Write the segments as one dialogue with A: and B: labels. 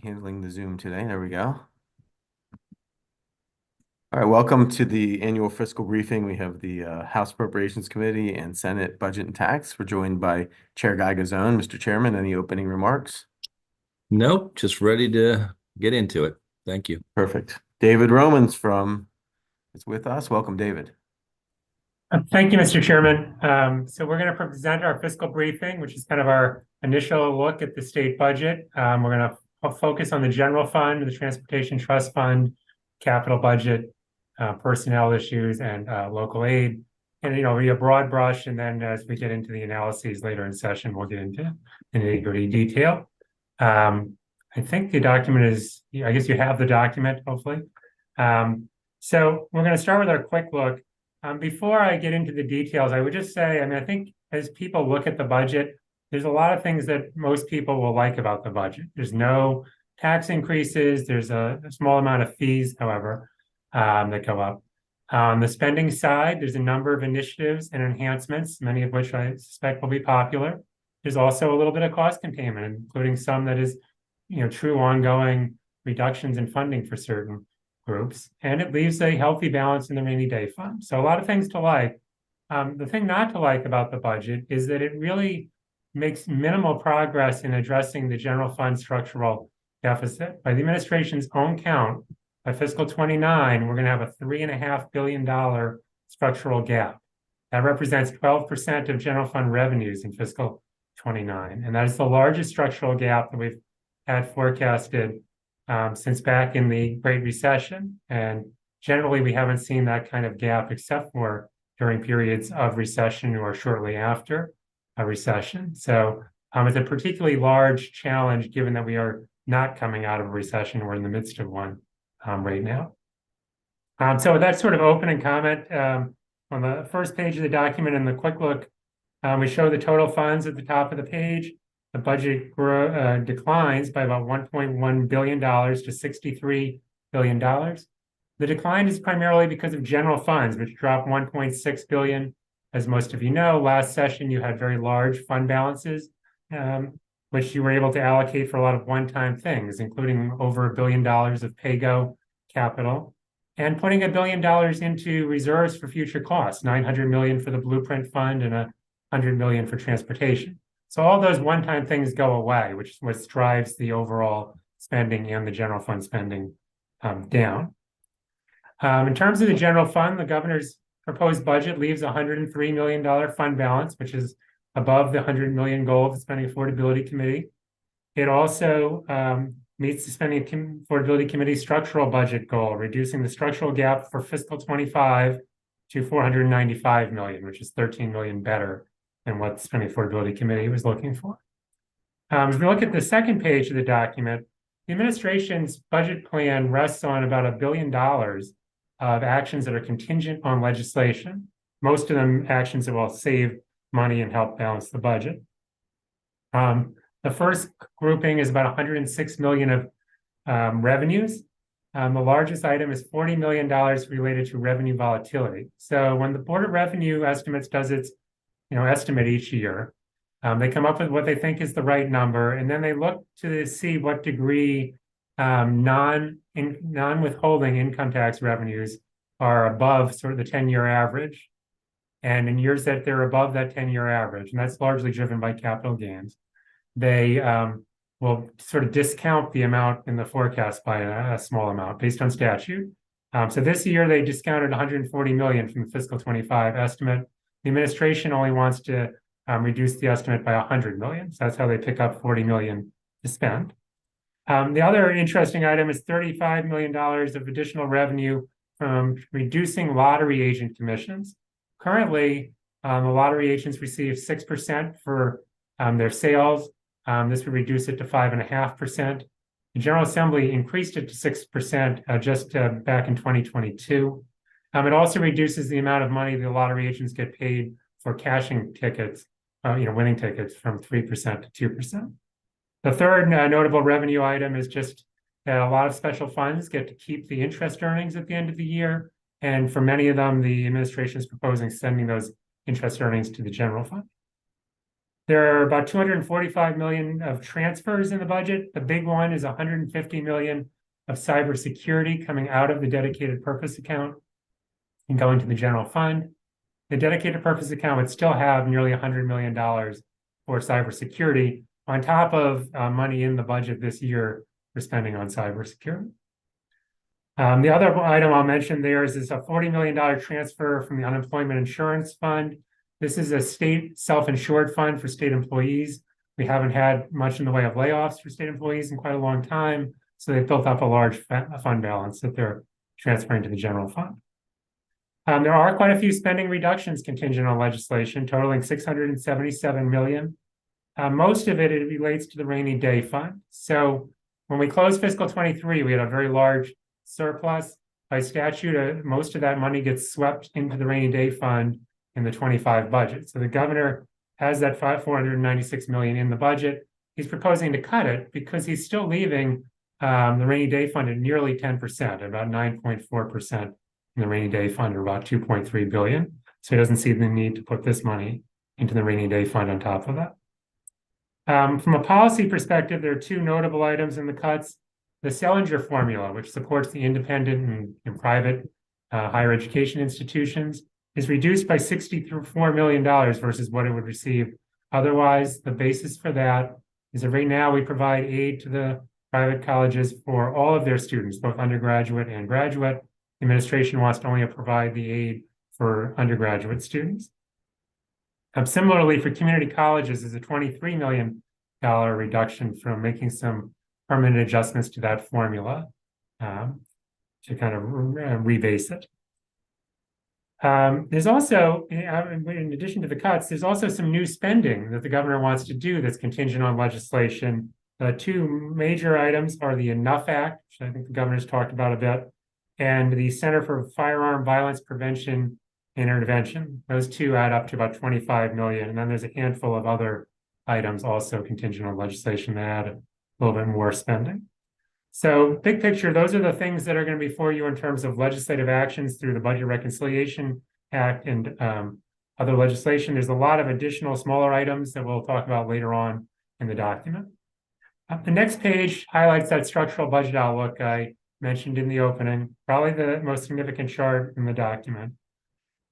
A: handling the Zoom today. There we go. All right, welcome to the annual fiscal briefing. We have the House Appropriations Committee and Senate Budget and Tax. We're joined by Chair Guy Gazone. Mr. Chairman, any opening remarks?
B: Nope, just ready to get into it. Thank you.
A: Perfect. David Romans is with us. Welcome, David.
C: Thank you, Mr. Chairman. So we're going to present our fiscal briefing, which is kind of our initial look at the state budget. We're going to focus on the general fund, the transportation trust fund, capital budget, personnel issues, and local aid. And, be a broad brush. And then as we get into the analyses later in session, we'll get into nitty-gritty detail. I think the document is, I guess you have the document, hopefully. So we're going to start with our quick look. Before I get into the details, I would just say, I think as people look at the budget, there's a lot of things that most people will like about the budget. There's no tax increases. There's a small amount of fees, however, that go up. On the spending side, there's a number of initiatives and enhancements, many of which I suspect will be popular. There's also a little bit of cost containment, including some that is, true ongoing reductions in funding for certain groups, and it leaves a healthy balance in the rainy day fund. So a lot of things to like. The thing not to like about the budget is that it really makes minimal progress in addressing the general fund structural deficit. By the administration's own count, by fiscal 29, we're going to have a $3.5 billion structural gap. That represents 12% of general fund revenues in fiscal 29. And that is the largest structural gap that we've had forecasted since back in the Great Recession. And generally, we haven't seen that kind of gap except for during periods of recession or shortly after a recession. So it's a particularly large challenge given that we are not coming out of a recession. We're in the midst of one right now. So with that sort of opening comment, on the first page of the document in the quick look, we show the total funds at the top of the page. The budget declines by about $1.1 billion to $63 billion. The decline is primarily because of general funds, which dropped $1.6 billion. As most of you know, last session you had very large fund balances, which you were able to allocate for a lot of one-time things, including over $1 billion of pay-go capital, and putting $1 billion into reserves for future costs, $900 million for the Blueprint Fund and $100 million for transportation. So all those one-time things go away, which drives the overall spending and the general fund spending down. In terms of the general fund, the governor's proposed budget leaves a $103 million fund balance, which is above the $100 million goal of the Spending Affordability Committee. It also meets the Spending Affordability Committee structural budget goal, reducing the structural gap for fiscal 25 to $495 million, which is $13 million better than what the Spending Affordability Committee was looking for. If we look at the second page of the document, the administration's budget plan rests on about $1 billion of actions that are contingent on legislation, most of them actions that will save money and help balance the budget. The first grouping is about $106 million of revenues. The largest item is $40 million related to revenue volatility. So when the Board of Revenue Estimates does its estimate each year, they come up with what they think is the right number, and then they look to see what degree non-withholding income tax revenues are above sort of the 10-year average. And in years that they're above that 10-year average, and that's largely driven by capital gains, they will sort of discount the amount in the forecast by a small amount based on statute. So this year they discounted $140 million from the fiscal 25 estimate. The administration only wants to reduce the estimate by $100 million. So that's how they pick up $40 million to spend. The other interesting item is $35 million of additional revenue from reducing lottery agent commissions. Currently, the lottery agents receive 6% for their sales. This would reduce it to 5.5%. The General Assembly increased it to 6% just back in 2022. It also reduces the amount of money the lottery agents get paid for cashing tickets, winning tickets, from 3% to 2%. The third notable revenue item is just that a lot of special funds get to keep the interest earnings at the end of the year. And for many of them, the administration is proposing sending those interest earnings to the general fund. There are about 245 million of transfers in the budget. The big one is 150 million of cybersecurity coming out of the dedicated purpose account and going to the general fund. The dedicated purpose account would still have nearly $100 million for cybersecurity on top of money in the budget this year for spending on cybersecurity. The other item I'll mention there is a $40 million transfer from the unemployment insurance fund. This is a state self-insured fund for state employees. We haven't had much in the way of layoffs for state employees in quite a long time, so they've built up a large fund balance that they're transferring to the general fund. There are quite a few spending reductions contingent on legislation, totaling 677 million. Most of it relates to the rainy day fund. So when we closed fiscal 23, we had a very large surplus. By statute, most of that money gets swept into the rainy day fund in the 25 budget. So the governor has that 496 million in the budget. He's proposing to cut it because he's still leaving the rainy day fund at nearly 10%, about 9.4% in the rainy day fund, or about 2.3 billion. So he doesn't see the need to put this money into the rainy day fund on top of that. From a policy perspective, there are two notable items in the cuts. The Selinger formula, which supports the independent and private higher education institutions, is reduced by $64 million versus what it would receive otherwise. The basis for that is that right now we provide aid to the private colleges for all of their students, both undergraduate and graduate. The administration wants to only provide the aid for undergraduate students. Similarly, for community colleges, there's a $23 million reduction from making some permanent adjustments to that formula to kind of rebase it. There's also, in addition to the cuts, there's also some new spending that the governor wants to do that's contingent on legislation. The two major items are the Enough Act, which I think the governor's talked about a bit, and the Center for Firearm Violence Prevention and Intervention. Those two add up to about 25 million. And then there's a handful of other items also contingent on legislation that add a little bit more spending. So big picture, those are the things that are going to be for you in terms of legislative actions through the Budget Reconciliation Act and other legislation. There's a lot of additional smaller items that we'll talk about later on in the document. The next page highlights that structural budget outlook I mentioned in the opening, probably the most significant chart in the document.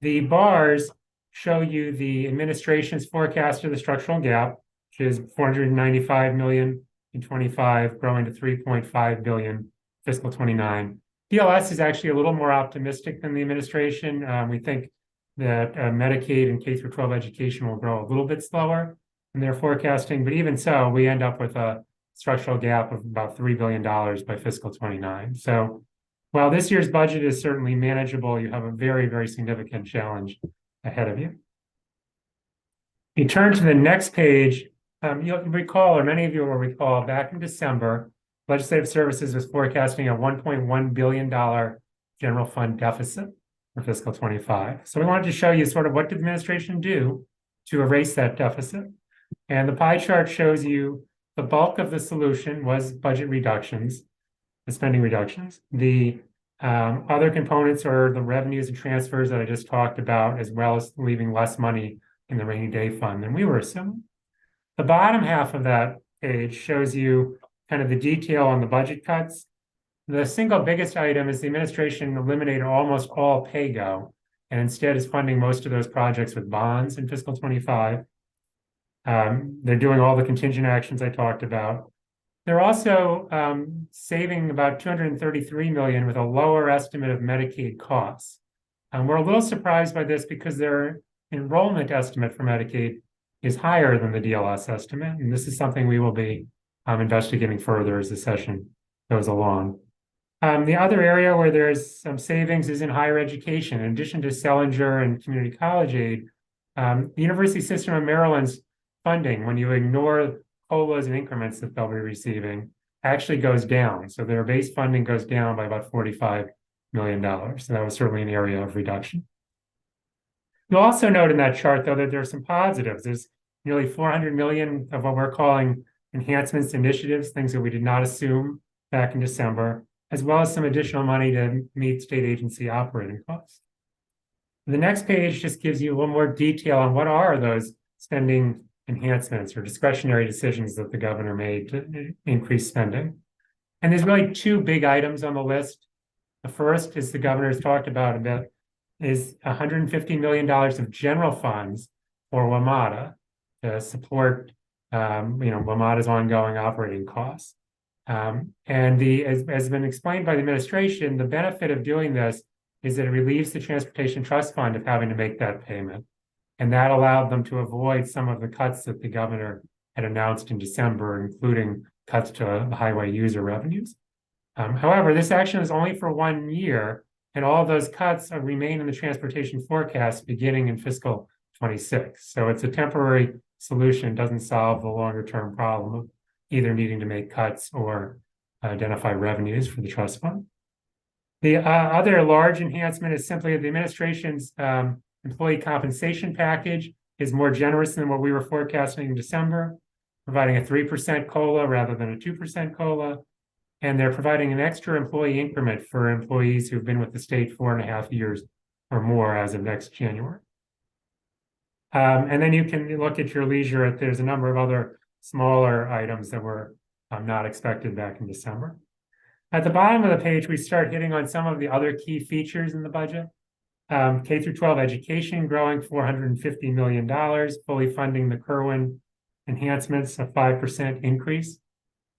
C: The bars show you the administration's forecast of the structural gap, which is 495 million in 25, growing to 3.5 billion fiscal 29. DLS is actually a little more optimistic than the administration. We think that Medicaid and K-12 education will grow a little bit slower than they're forecasting, but even so, we end up with a structural gap of about $3 billion by fiscal 29. So while this year's budget is certainly manageable, you have a very, very significant challenge ahead of you. You turn to the next page, you'll recall, or many of you will recall, back in December, Legislative Services was forecasting a $1.1 billion general fund deficit for fiscal 25. So we wanted to show you sort of what did the administration do to erase that deficit. And the pie chart shows you the bulk of the solution was budget reductions, the spending reductions. The other components are the revenues and transfers that I just talked about, as well as leaving less money in the rainy day fund than we were assuming. The bottom half of that page shows you kind of the detail on the budget cuts. The single biggest item is the administration eliminated almost all pay-go and instead is funding most of those projects with bonds in fiscal 25. They're doing all the contingent actions I talked about. They're also saving about 233 million with a lower estimate of Medicaid costs. We're a little surprised by this because their enrollment estimate for Medicaid is higher than the DLS estimate. And this is something we will be investigating further as the session goes along. The other area where there's some savings is in higher education. In addition to Selinger and community college aid, the University System of Maryland's funding, when you ignore COLAs and increments that they'll be receiving, actually goes down. So their base funding goes down by about $45 million. So that was certainly an area of reduction. You'll also note in that chart, though, that there's some positives. There's nearly 400 million of what we're calling enhancements initiatives, things that we did not assume back in December, as well as some additional money to meet state agency operating costs. The next page just gives you a little more detail on what are those spending enhancements or discretionary decisions that the governor made to increase spending. And there's really two big items on the list. The first, as the governor's talked about a bit, is $150 million of general funds for WMATA to support WMATA's ongoing operating costs. As been explained by the administration, the benefit of doing this is that it relieves the Transportation Trust Fund of having to make that payment. And that allowed them to avoid some of the cuts that the governor had announced in December, including cuts to the highway user revenues. However, this action is only for 1 year, and all of those cuts remain in the transportation forecast beginning in fiscal 26. So it's a temporary solution, doesn't solve the longer term problem of either needing to make cuts or identify revenues for the trust fund. The other large enhancement is simply the administration's employee compensation package is more generous than what we were forecasting in December, providing a 3% COLA rather than a 2% COLA. And they're providing an extra employee increment for employees who've been with the state 4.5 years or more as of next January. And then you can look at your leisure at there's a number of other smaller items that were not expected back in December. At the bottom of the page, we start hitting on some of the other key features in the budget. K through 12 education growing $450 million, fully funding the Kerwin enhancements, a 5% increase.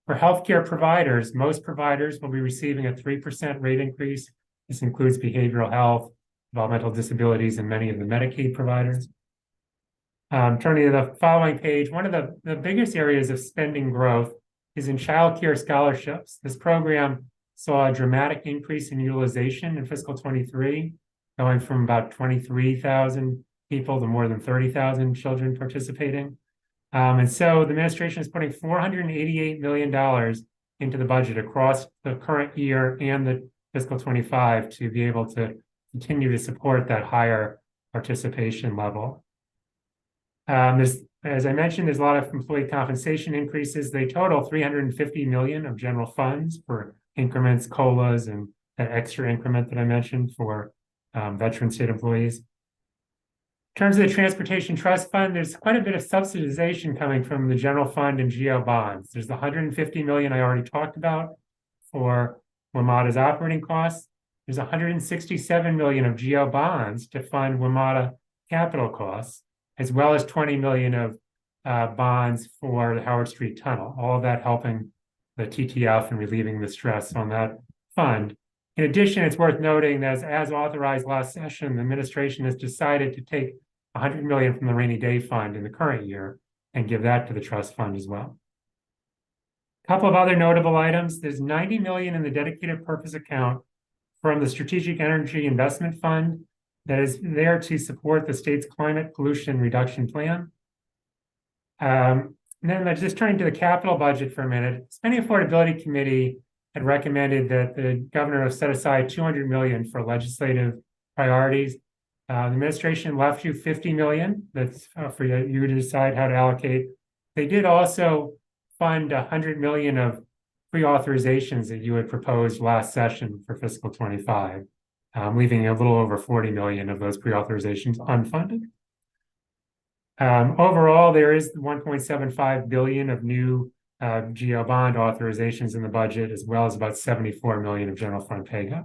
C: For healthcare providers, most providers will be receiving a 3% rate increase. This includes behavioral health, developmental disabilities, and many of the Medicaid providers. Turning to the following page, one of the biggest areas of spending growth is in child care scholarships. This program saw a dramatic increase in utilization in fiscal 23, going from about 23,000 people to more than 30,000 children participating. And so the administration is putting $488 million into the budget across the current year and the fiscal 25 to be able to continue to support that higher participation level. As I mentioned, there's a lot of employee compensation increases. They total $350 million of general funds for increments, COLAs, and that extra increment that I mentioned for veteran state employees. In terms of the Transportation Trust Fund, there's quite a bit of subsidization coming from the general fund and GO bonds. There's the $150 million I already talked about for WMATA's operating costs. There's $167 million of GO bonds to fund WMATA capital costs, as well as $20 million of bonds for the Howard Street Tunnel, all of that helping the TTF and relieving the stress on that fund. In addition, it's worth noting that as authorized last session, the administration has decided to take $100 million from the rainy day fund in the current year and give that to the trust fund as well. A couple of other notable items. There's $90 million in the dedicated purpose account from the Strategic Energy Investment Fund that is there to support the state's climate pollution reduction plan. And then just turning to the capital budget for a minute, Spending Affordability Committee had recommended that the governor set aside $200 million for legislative priorities. The administration left you $50 million. That's for you to decide how to allocate. They did also fund $100 million of pre-authorizations that you had proposed last session for fiscal 25, leaving a little over $40 million of those pre-authorizations unfunded. Overall, there is $1.75 billion of new GO bond authorizations in the budget, as well as about $74 million of general fund pay-go.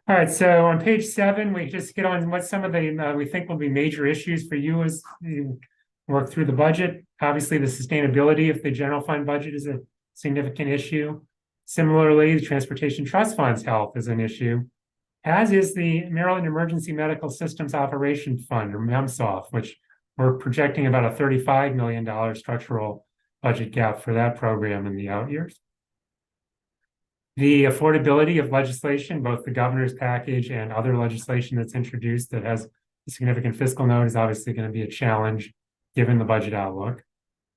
C: All right, so on page 7, we just get on what some of the we think will be major issues for you as you work through the budget. Obviously, the sustainability of the general fund budget is a significant issue. Similarly, the Transportation Trust Fund's health is an issue, as is the Maryland Emergency Medical Systems Operation Fund, or MEMSOF, which we're projecting about a $35 million structural budget gap for that program in the out years. The affordability of legislation, both the governor's package and other legislation that's introduced that has a significant fiscal note, is obviously going to be a challenge given the budget outlook.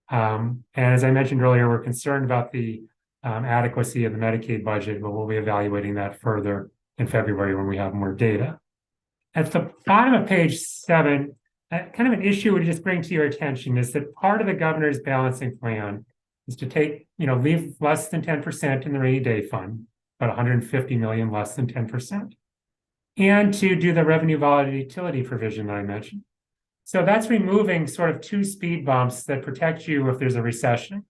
C: And as I mentioned earlier, we're concerned about the adequacy of the Medicaid budget, but we'll be evaluating that further in February when we have more data. At the bottom of page 7, kind of an issue we just bring to your attention is that part of the governor's balancing plan is to take, leave less than 10% in the rainy day fund, about $150 million less than 10%, and to do the revenue volatility provision that I mentioned. So that's removing sort of two speed bumps that protect you if there's a recession,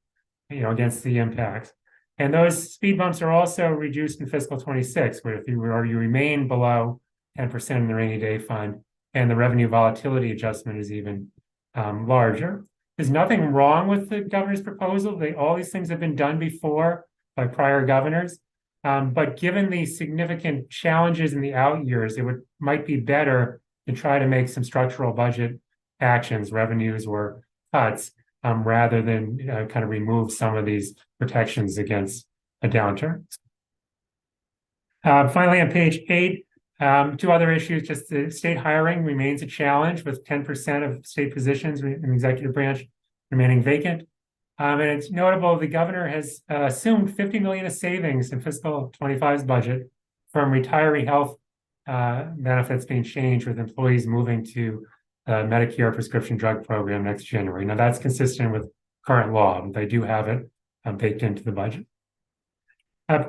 C: against the impacts. And those speed bumps are also reduced in fiscal 26, where if you remain below 10% in the rainy day fund, and the revenue volatility adjustment is even larger. There's nothing wrong with the governor's proposal. All these things have been done before by prior governors. But given the significant challenges in the out years, might be better to try to make some structural budget actions, revenues or cuts, rather than kind of remove some of these protections against a downturn. Finally, on page 8, two other issues. Just the state hiring remains a challenge, with 10% of state positions in the executive branch remaining vacant. And it's notable the governor has assumed $50 million of savings in fiscal 25's budget from retiree health benefits being changed, with employees moving to Medicare prescription drug program next January. Now that's consistent with current law, but they do have it baked into the budget.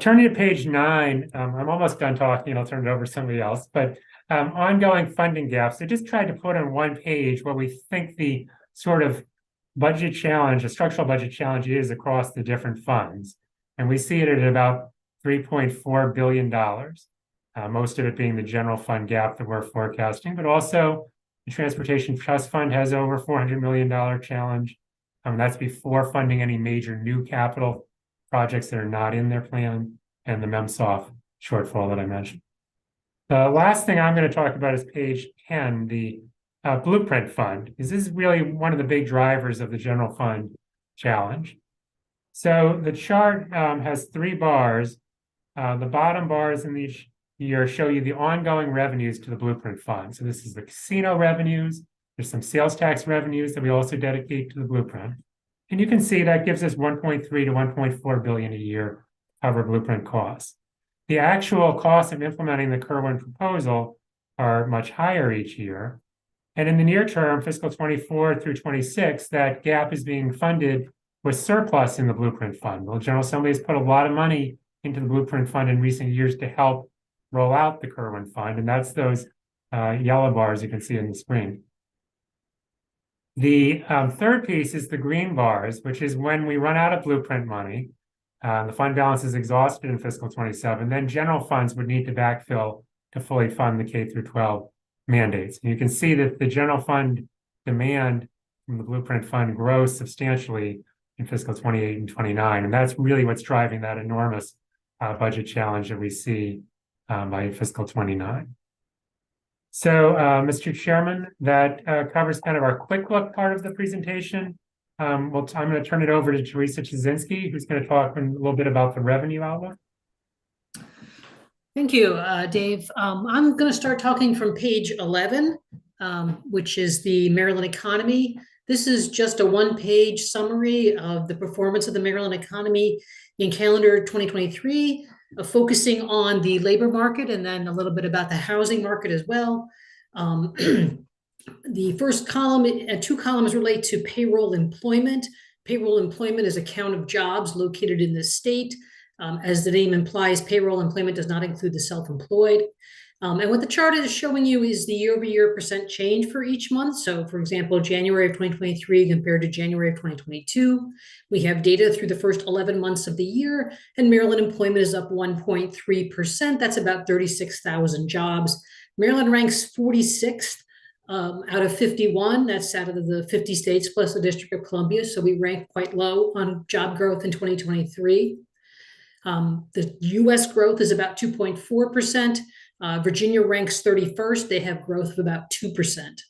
C: Turning to page 9, I'm almost done talking. I'll turn it over to somebody else. But ongoing funding gaps. I just tried to put on one page where we think the sort of budget challenge, a structural budget challenge, is across the different funds. And we see it at about $3.4 billion, most of it being the general fund gap that we're forecasting, but also the Transportation Trust Fund has over $400 million challenge. That's before funding any major new capital projects that are not in their plan, and the MEMSOF shortfall that I mentioned. The last thing I'm going to talk about is page 10, the Blueprint Fund, because this is really one of the big drivers of the general fund challenge. So the chart has 3 bars. The bottom bars in each year show you the ongoing revenues to the Blueprint Fund. So this is the casino revenues. There's some sales tax revenues that we also dedicate to the Blueprint. And you can see that gives us 1.3 to 1.4 billion a year to cover Blueprint costs. The actual costs of implementing the Kerwin proposal are much higher each year. And in the near term, fiscal 24 through 26, that gap is being funded with surplus in the Blueprint Fund. The General Assembly has put a lot of money into the Blueprint Fund in recent years to help roll out the Kerwin Fund, and that's those yellow bars you can see on the screen. The third piece is the green bars, which is when we run out of Blueprint money, the fund balance is exhausted in fiscal 27, then general funds would need to backfill to fully fund the K through 12 mandates. And you can see that the general fund demand from the Blueprint Fund grows substantially in fiscal 28 and 29. And that's really what's driving that enormous budget challenge that we see by fiscal 29. So, Mr. Chairman, that covers kind of our quick look part of the presentation. I'm going to turn it over to Teresa Chizinski, who's going to talk a little bit about the revenue outlook.
D: Thank you, Dave. I'm going to start talking from page 11, which is the Maryland economy. This is just a one-page summary of the performance of the Maryland economy in calendar 2023, focusing on the labor market and then a little bit about the housing market as well. The first column, 2 columns relate to payroll employment. Payroll employment is a count of jobs located in the state. As the name implies, payroll employment does not include the self-employed. And what the chart is showing you is the year-over-year percent change for each month. So, for example, January of 2023 compared to January of 2022. We have data through the first 11 months of the year, and Maryland employment is up 1.3%. That's about 36,000 jobs. Maryland ranks 46th out of 51. That's out of the 50 states plus the District of Columbia. So we rank quite low on job growth in 2023. The U.S. growth is about 2.4%. Virginia ranks 31st. They have growth of about 2%.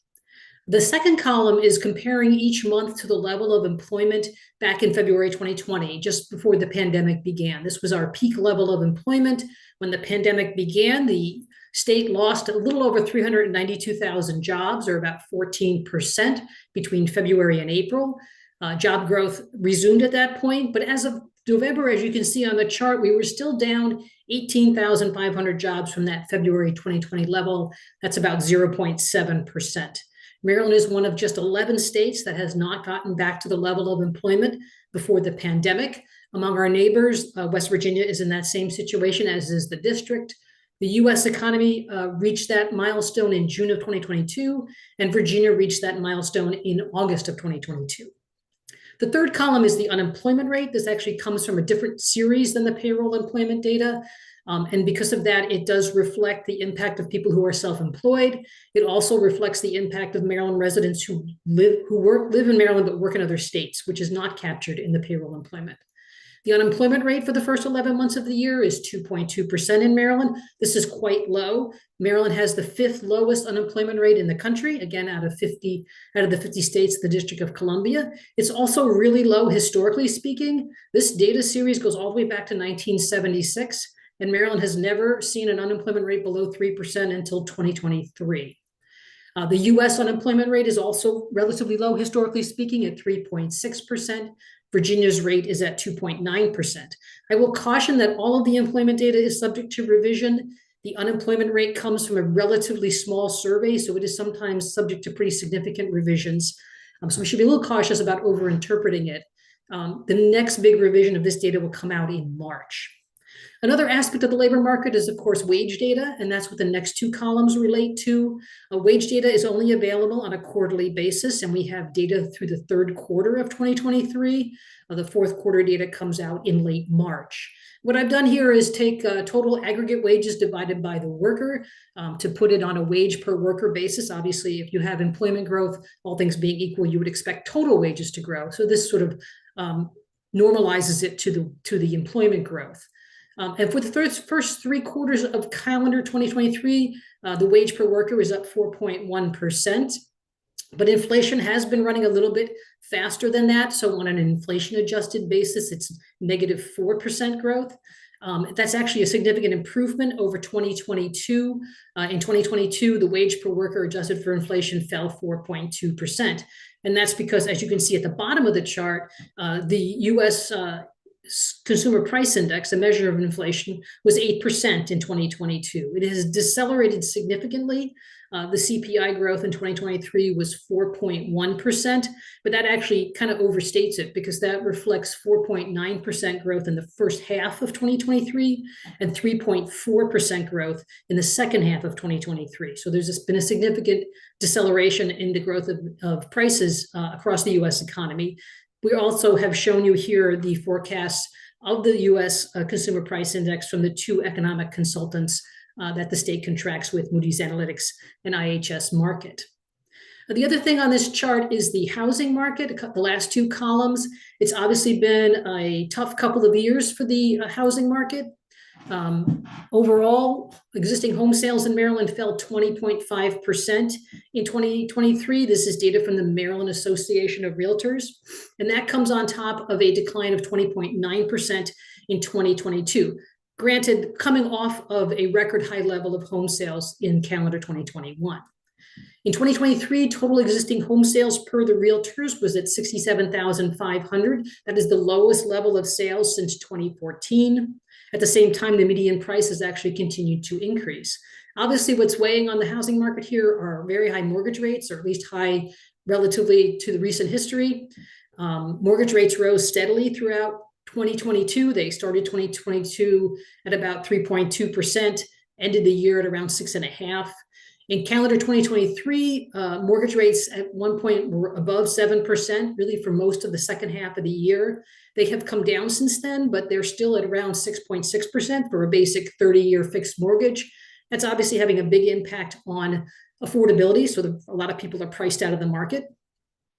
D: The second column is comparing each month to the level of employment back in February 2020, just before the pandemic began. This was our peak level of employment. When the pandemic began, the state lost a little over 392,000 jobs, or about 14% between February and April. Job growth resumed at that point, but as of November, as you can see on the chart, we were still down 18,500 jobs from that February 2020 level. That's about 0.7%. Maryland is one of just 11 states that has not gotten back to the level of employment before the pandemic. Among our neighbors, West Virginia is in that same situation, as is the district. The US economy reached that milestone in June of 2022, and Virginia reached that milestone in August of 2022. The third column is the unemployment rate. This actually comes from a different series than the payroll employment data. And because of that, it does reflect the impact of people who are self-employed. It also reflects the impact of Maryland residents who live in Maryland but work in other states, which is not captured in the payroll employment. The unemployment rate for the first 11 months of the year is 2.2% in Maryland. This is quite low. Maryland has the 5th lowest unemployment rate in the country, again, out of the 50 states, the District of Columbia. It's also really low historically speaking. This data series goes all the way back to 1976, and Maryland has never seen an unemployment rate below 3% until 2023. The US unemployment rate is also relatively low historically speaking at 3.6%. Virginia's rate is at 2.9%. I will caution that all of the employment data is subject to revision. The unemployment rate comes from a relatively small survey, so it is sometimes subject to pretty significant revisions. So we should be a little cautious about over-interpreting it. The next big revision of this data will come out in March. Another aspect of the labor market is, of course, wage data, and that's what the next 2 columns relate to. Wage data is only available on a quarterly basis, and we have data through the 3rd quarter of 2023. The 4th quarter data comes out in late March. What I've done here is take total aggregate wages divided by the worker to put it on a wage per worker basis. Obviously, if you have employment growth, all things being equal, you would expect total wages to grow. So this sort of normalizes it to the employment growth. And for the first 3 quarters of calendar 2023, the wage per worker is up 4.1%. But inflation has been running a little bit faster than that. So on an inflation adjusted basis, it's negative 4% growth. That's actually a significant improvement over 2022. In 2022, the wage per worker adjusted for inflation fell 4.2%. And that's because, as you can see at the bottom of the chart, the US Consumer Price Index, a measure of inflation, was 8% in 2022. It has decelerated significantly. The CPI growth in 2023 was 4.1%, but that actually kind of overstates it because that reflects 4.9% growth in the first half of 2023 and 3.4% growth in the second half of 2023. So there's been a significant deceleration in the growth of prices across the US economy. We also have shown you here the forecasts of the US Consumer Price Index from the 2 economic consultants that the state contracts with, Moody's Analytics and IHS Markit. The other thing on this chart is the housing market, the last 2 columns. It's obviously been a tough couple of years for the housing market. Overall, existing home sales in Maryland fell 20.5% in 2023. This is data from the Maryland Association of Realtors, and that comes on top of a decline of 20.9% in 2022. Granted, coming off of a record high level of home sales in calendar 2021. In 2023, total existing home sales per the realtors was at 67,500. That is the lowest level of sales since 2014. At the same time, the median price has actually continued to increase. Obviously, what's weighing on the housing market here are very high mortgage rates, or at least high relatively to the recent history. Mortgage rates rose steadily throughout 2022. They started 2022 at about 3.2%, ended the year at around 6.5%. In calendar 2023, mortgage rates at one point were above 7%, really for most of the second half of the year. They have come down since then, but they're still at around 6.6% for a basic 30-year fixed mortgage. That's obviously having a big impact on affordability, so a lot of people are priced out of the market.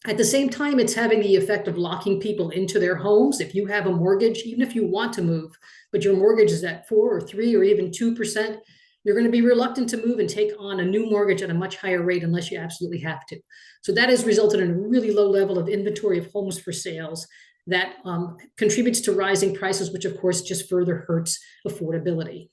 D: At the same time, it's having the effect of locking people into their homes. If you have a mortgage, even if you want to move, but your mortgage is at 4 or 3 or even 2%, you're going to be reluctant to move and take on a new mortgage at a much higher rate unless you absolutely have to. So that has resulted in a really low level of inventory of homes for sales that contributes to rising prices, which of course just further hurts affordability.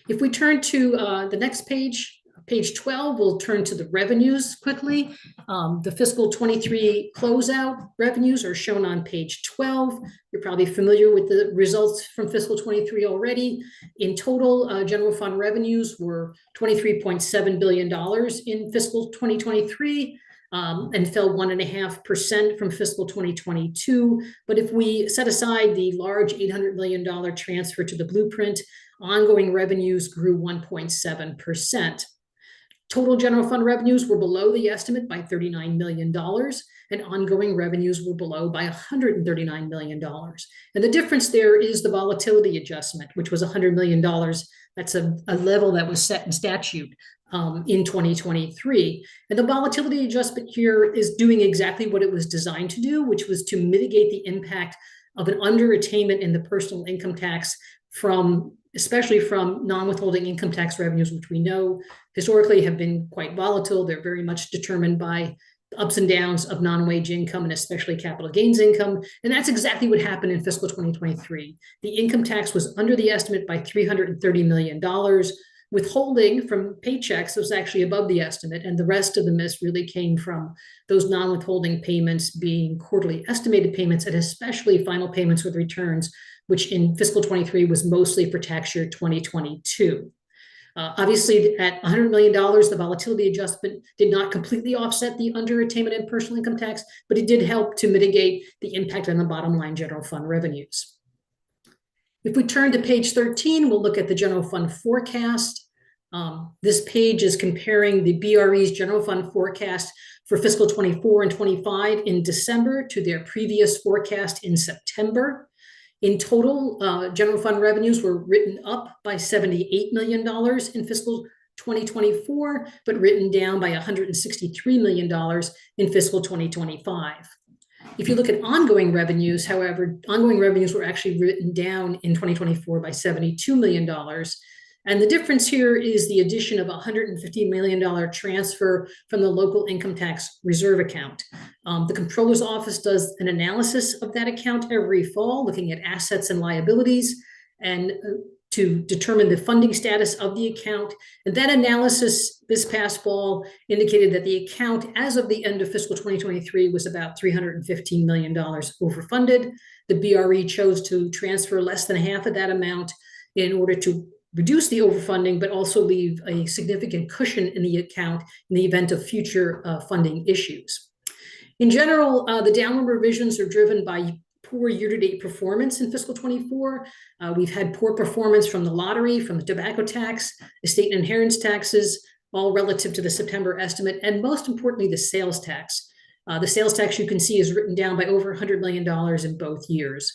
D: If we turn to the next page, page 12, we'll turn to the revenues quickly. The fiscal 23 closeout revenues are shown on page 12. You're probably familiar with the results from fiscal 23 already. In total, general fund revenues were $23.7 billion in fiscal 2023. and fell 1.5% from fiscal 2022. But if we set aside the large $800 million transfer to the blueprint, ongoing revenues grew 1.7%. Total general fund revenues were below the estimate by $39 million, and ongoing revenues were below by $139 million. And the difference there is the volatility adjustment, which was $100 million. That's a level that was set in statute in 2023. And the volatility adjustment here is doing exactly what it was designed to do, which was to mitigate the impact of an underattainment in the personal income tax especially from non-withholding income tax revenues, which we know historically have been quite volatile. They're very much determined by the ups and downs of non-wage income and especially capital gains income. And that's exactly what happened in fiscal 2023. The income tax was under the estimate by $330 million. Withholding from paychecks was actually above the estimate, and the rest of the miss really came from those non-withholding payments being quarterly estimated payments, and especially final payments with returns, which in fiscal 23 was mostly for tax year 2022. Obviously, at $100 million, the volatility adjustment did not completely offset the underattainment in personal income tax, but it did help to mitigate the impact on the bottom line general fund revenues. If we turn to page 13, we'll look at the general fund forecast. This page is comparing the BRE's general fund forecast for fiscal 24 and 25 in December to their previous forecast in September. In total, general fund revenues were written up by $78 million in fiscal 2024, but written down by $163 million in fiscal 2025. If you look at ongoing revenues, however, ongoing revenues were actually written down in 2024 by $72 million. And the difference here is the addition of a $150 million transfer from the local income tax reserve account. The Comptroller's Office does an analysis of that account every fall, looking at assets and liabilities, and to determine the funding status of the account. And that analysis this past fall indicated that the account, as of the end of fiscal 2023, was about $315 million overfunded. The BRE chose to transfer less than half of that amount in order to reduce the overfunding, but also leave a significant cushion in the account in the event of future funding issues. In general, the downward revisions are driven by poor year-to-date performance in fiscal 24. We've had poor performance from the lottery, from the tobacco tax, estate and inheritance taxes, all relative to the September estimate, and most importantly, the sales tax. The sales tax, you can see, is written down by over $100 million in both years.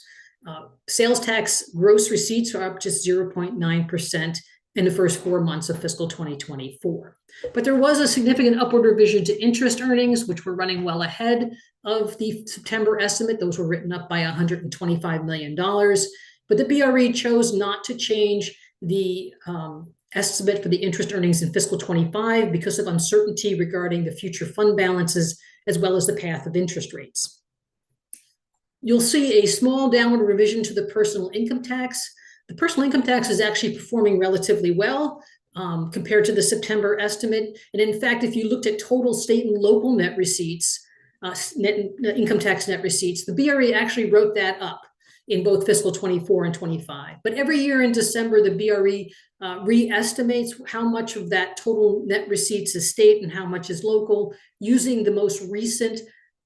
D: Sales tax gross receipts are up just 0.9% in the first 4 months of fiscal 2024. But there was a significant upward revision to interest earnings, which were running well ahead of the September estimate. Those were written up by $125 million. But the BRE chose not to change the estimate for the interest earnings in fiscal 25 because of uncertainty regarding the future fund balances, as well as the path of interest rates. You'll see a small downward revision to the personal income tax. The personal income tax is actually performing relatively well compared to the September estimate. And in fact, if you looked at total state and local net receipts, income tax net receipts, the BRE actually wrote that up in both fiscal 24 and 25. But every year in December, the BRE re-estimates how much of that total net receipts is state and how much is local using the most recent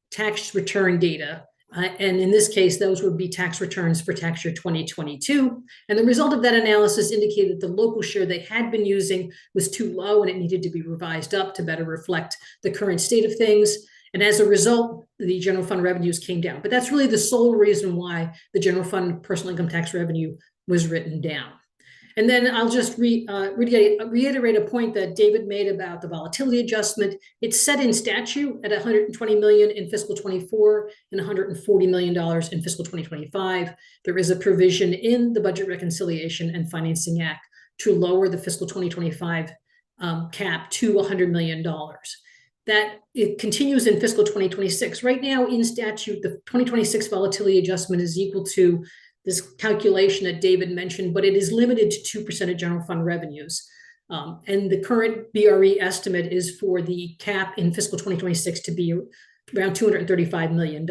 D: tax return data. And in this case, those would be tax returns for tax year 2022. And the result of that analysis indicated that the local share they had been using was too low and it needed to be revised up to better reflect the current state of things. And as a result, the general fund revenues came down. But that's really the sole reason why the general fund personal income tax revenue was written down. And then I'll just reiterate a point that David made about the volatility adjustment. It's set in statute at $120 million in fiscal 24 and $140 million in fiscal 2025. There is a provision in the Budget Reconciliation and Financing Act to lower the fiscal 2025 cap to $100 million. That it continues in fiscal 2026. Right now in statute, the 2026 volatility adjustment is equal to this calculation that David mentioned, but it is limited to 2% of general fund revenues. And the current BRE estimate is for the cap in fiscal 2026 to be around $235 million.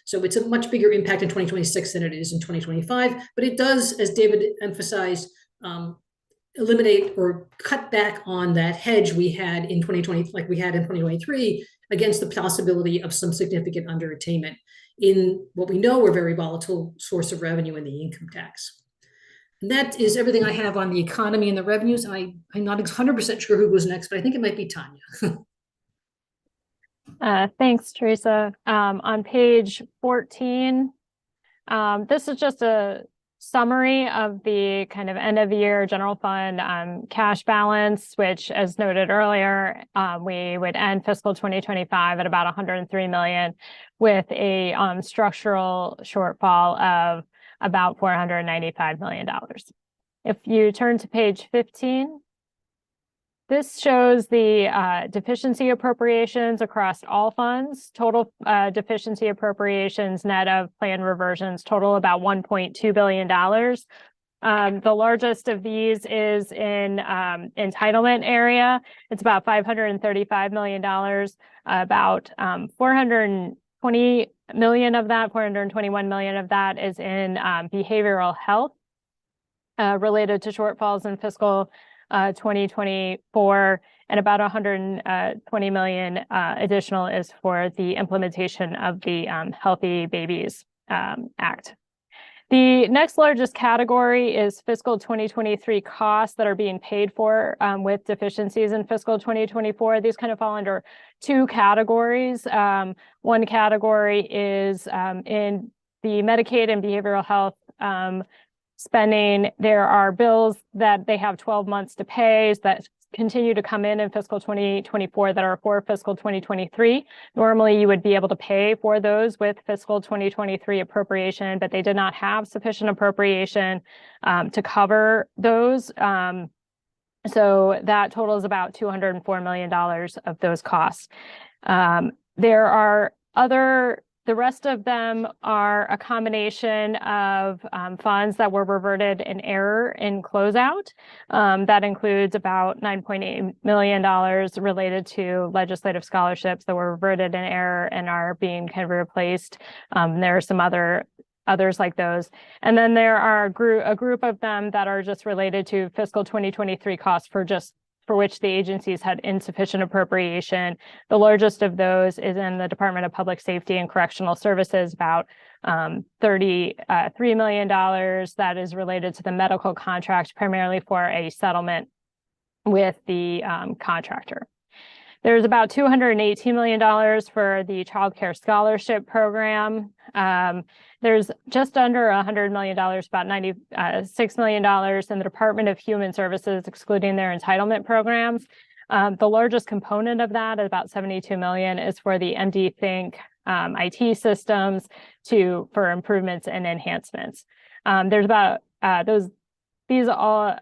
D: So it's a much bigger impact in 2026 than it is in 2025, but it does, as David emphasized, eliminate or cut back on that hedge we had in 2020, like we had in 2023, against the possibility of some significant underattainment in what we know are very volatile source of revenue in the income tax. And that is everything I have on the economy and the revenues. I'm not 100% sure who goes next, but I think it might be Tanya.
E: Thanks, Teresa. On page 14, this is just a summary of the kind of end of year general fund cash balance, which, as noted earlier, we would end fiscal 2025 at about 103 million with a structural shortfall of about $495 million. If you turn to page 15, this shows the deficiency appropriations across all funds. Total deficiency appropriations net of plan reversions total about $1.2 billion. The largest of these is in entitlement area. It's about $535 million. About 420 million of that, 421 million of that is in behavioral health related to shortfalls in fiscal 2024, and about 120 million additional is for the implementation of the Healthy Babies Act. The next largest category is fiscal 2023 costs that are being paid for with deficiencies in fiscal 2024. These kind of fall under two categories. One category is in the Medicaid and behavioral health spending. There are bills that they have 12 months to pay that continue to come in fiscal 2024 that are for fiscal 2023. Normally, you would be able to pay for those with fiscal 2023 appropriation, but they did not have sufficient appropriation to cover those. So that totals about $204 million of those costs. There are the rest of them are a combination of funds that were reverted in error in closeout. That includes about $9.8 million related to legislative scholarships that were reverted in error and are being kind of replaced. There are some others like those. And then there are a group of them that are just related to fiscal 2023 costs for which the agencies had insufficient appropriation. The largest of those is in the Department of Public Safety and Correctional Services, about $33 million. That is related to the medical contract, primarily for a settlement with the contractor. There's about $218 million for the Child Care Scholarship Program. There's just under $100 million, about $96 million in the Department of Human Services, excluding their entitlement programs. The largest component of that, about $72 million, is for the MD Think IT systems for improvements and enhancements. There's about these all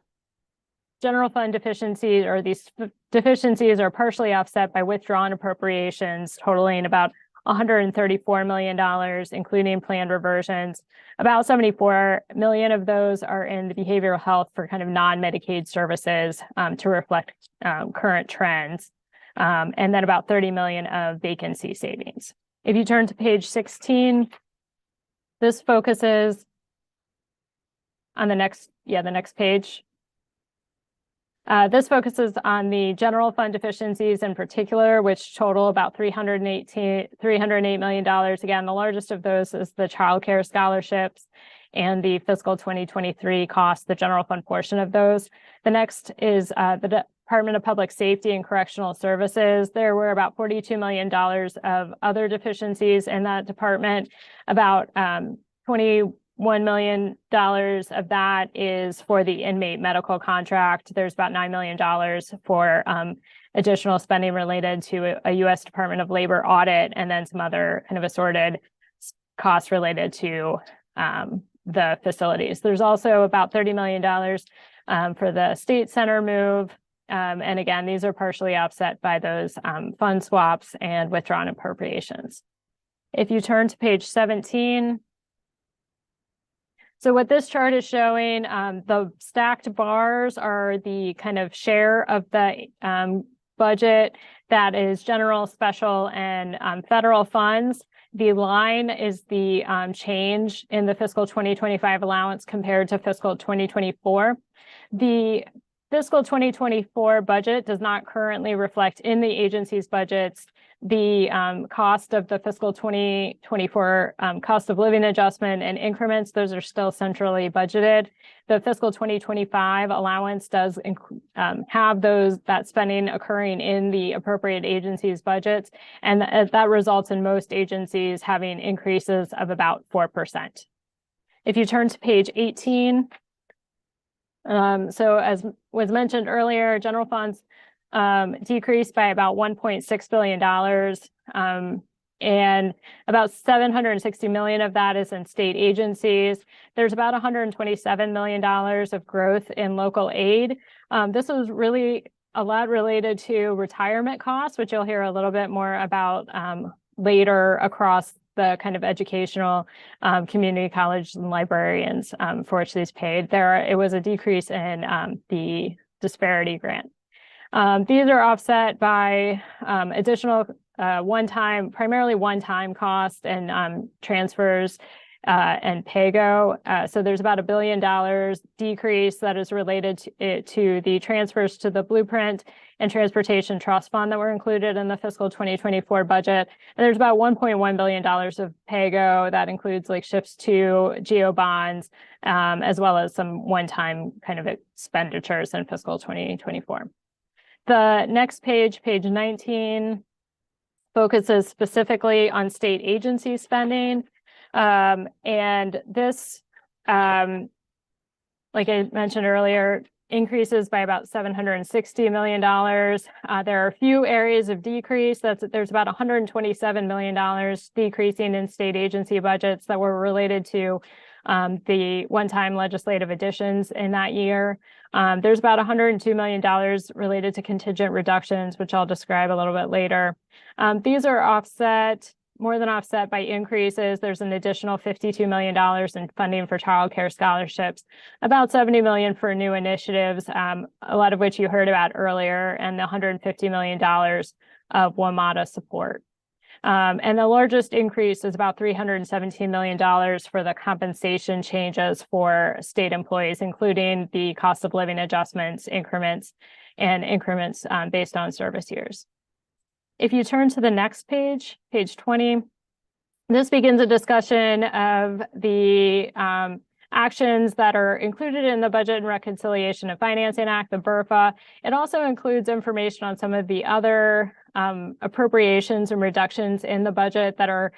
E: general fund deficiencies, or these deficiencies are partially offset by withdrawn appropriations totaling about $134 million, including planned reversions. About 74 million of those are in the behavioral health for kind of non-Medicaid services to reflect current trends. And then about 30 million of vacancy savings. If you turn to page 16, this focuses on the next page. This focuses on the general fund deficiencies in particular, which total about $308 million. Again, the largest of those is the Child Care Scholarships and the fiscal 2023 costs, the general fund portion of those. The next is the Department of Public Safety and Correctional Services. There were about $42 million of other deficiencies in that department. About $21 million of that is for the inmate medical contract. There's about $9 million for additional spending related to a U.S. Department of Labor audit, and then some other kind of assorted costs related to the facilities. There's also about $30 million for the state center move. And again, these are partially offset by those fund swaps and withdrawn appropriations. If you turn to page 17, so what this chart is showing, the stacked bars are the kind of share of the budget that is general, special, and federal funds. The line is the change in the fiscal 2025 allowance compared to fiscal 2024. The fiscal 2024 budget does not currently reflect in the agency's budgets the cost of the fiscal 2024 cost of living adjustment and increments. Those are still centrally budgeted. The fiscal 2025 allowance does have that spending occurring in the appropriate agencies' budgets, and that results in most agencies having increases of about 4%. If you turn to page 18, so as was mentioned earlier, general funds decreased by about $1.6 billion, and about $760 million of that is in state agencies. There's about $127 million of growth in local aid. This was really a lot related to retirement costs, which you'll hear a little bit more about later across the kind of educational community college and librarians for which these paid. It was a decrease in the disparity grant. These are offset by additional primarily one-time cost and transfers and PAYGO. So there's about $1 billion decrease that is related to the transfers to the Blueprint and Transportation Trust Fund that were included in the fiscal 2024 budget. And there's about $1.1 billion of PAYGO that includes like shifts to GEO bonds, as well as some one-time kind of expenditures in fiscal 2024. The next page, page 19, focuses specifically on state agency spending. And this, like I mentioned earlier, increases by about $760 million. There are a few areas of decrease. There's about $127 million decreasing in state agency budgets that were related to the one-time legislative additions in that year. There's about $102 million related to contingent reductions, which I'll describe a little bit later. These are more than offset by increases. There's an additional $52 million in funding for childcare scholarships, about $70 million for new initiatives, a lot of which you heard about earlier, and the $150 million of WMATA support. And the largest increase is about $317 million for the compensation changes for state employees, including the cost of living adjustments, increments based on service years. If you turn to the next page, page 20, this begins a discussion of the actions that are included in the Budget and Reconciliation and Financing Act, the BRFA. It also includes information on some of the other appropriations and reductions in the budget that are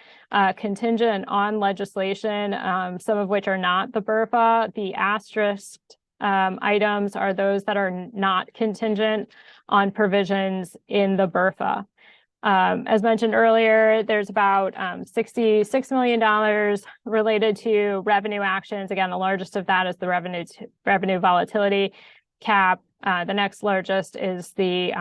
E: contingent on legislation, some of which are not the BRFA. The asterisked items are those that are not contingent on provisions in the BRFA. As mentioned earlier, there's about $66 million related to revenue actions. Again, the largest of that is the revenue volatility cap. The next largest is the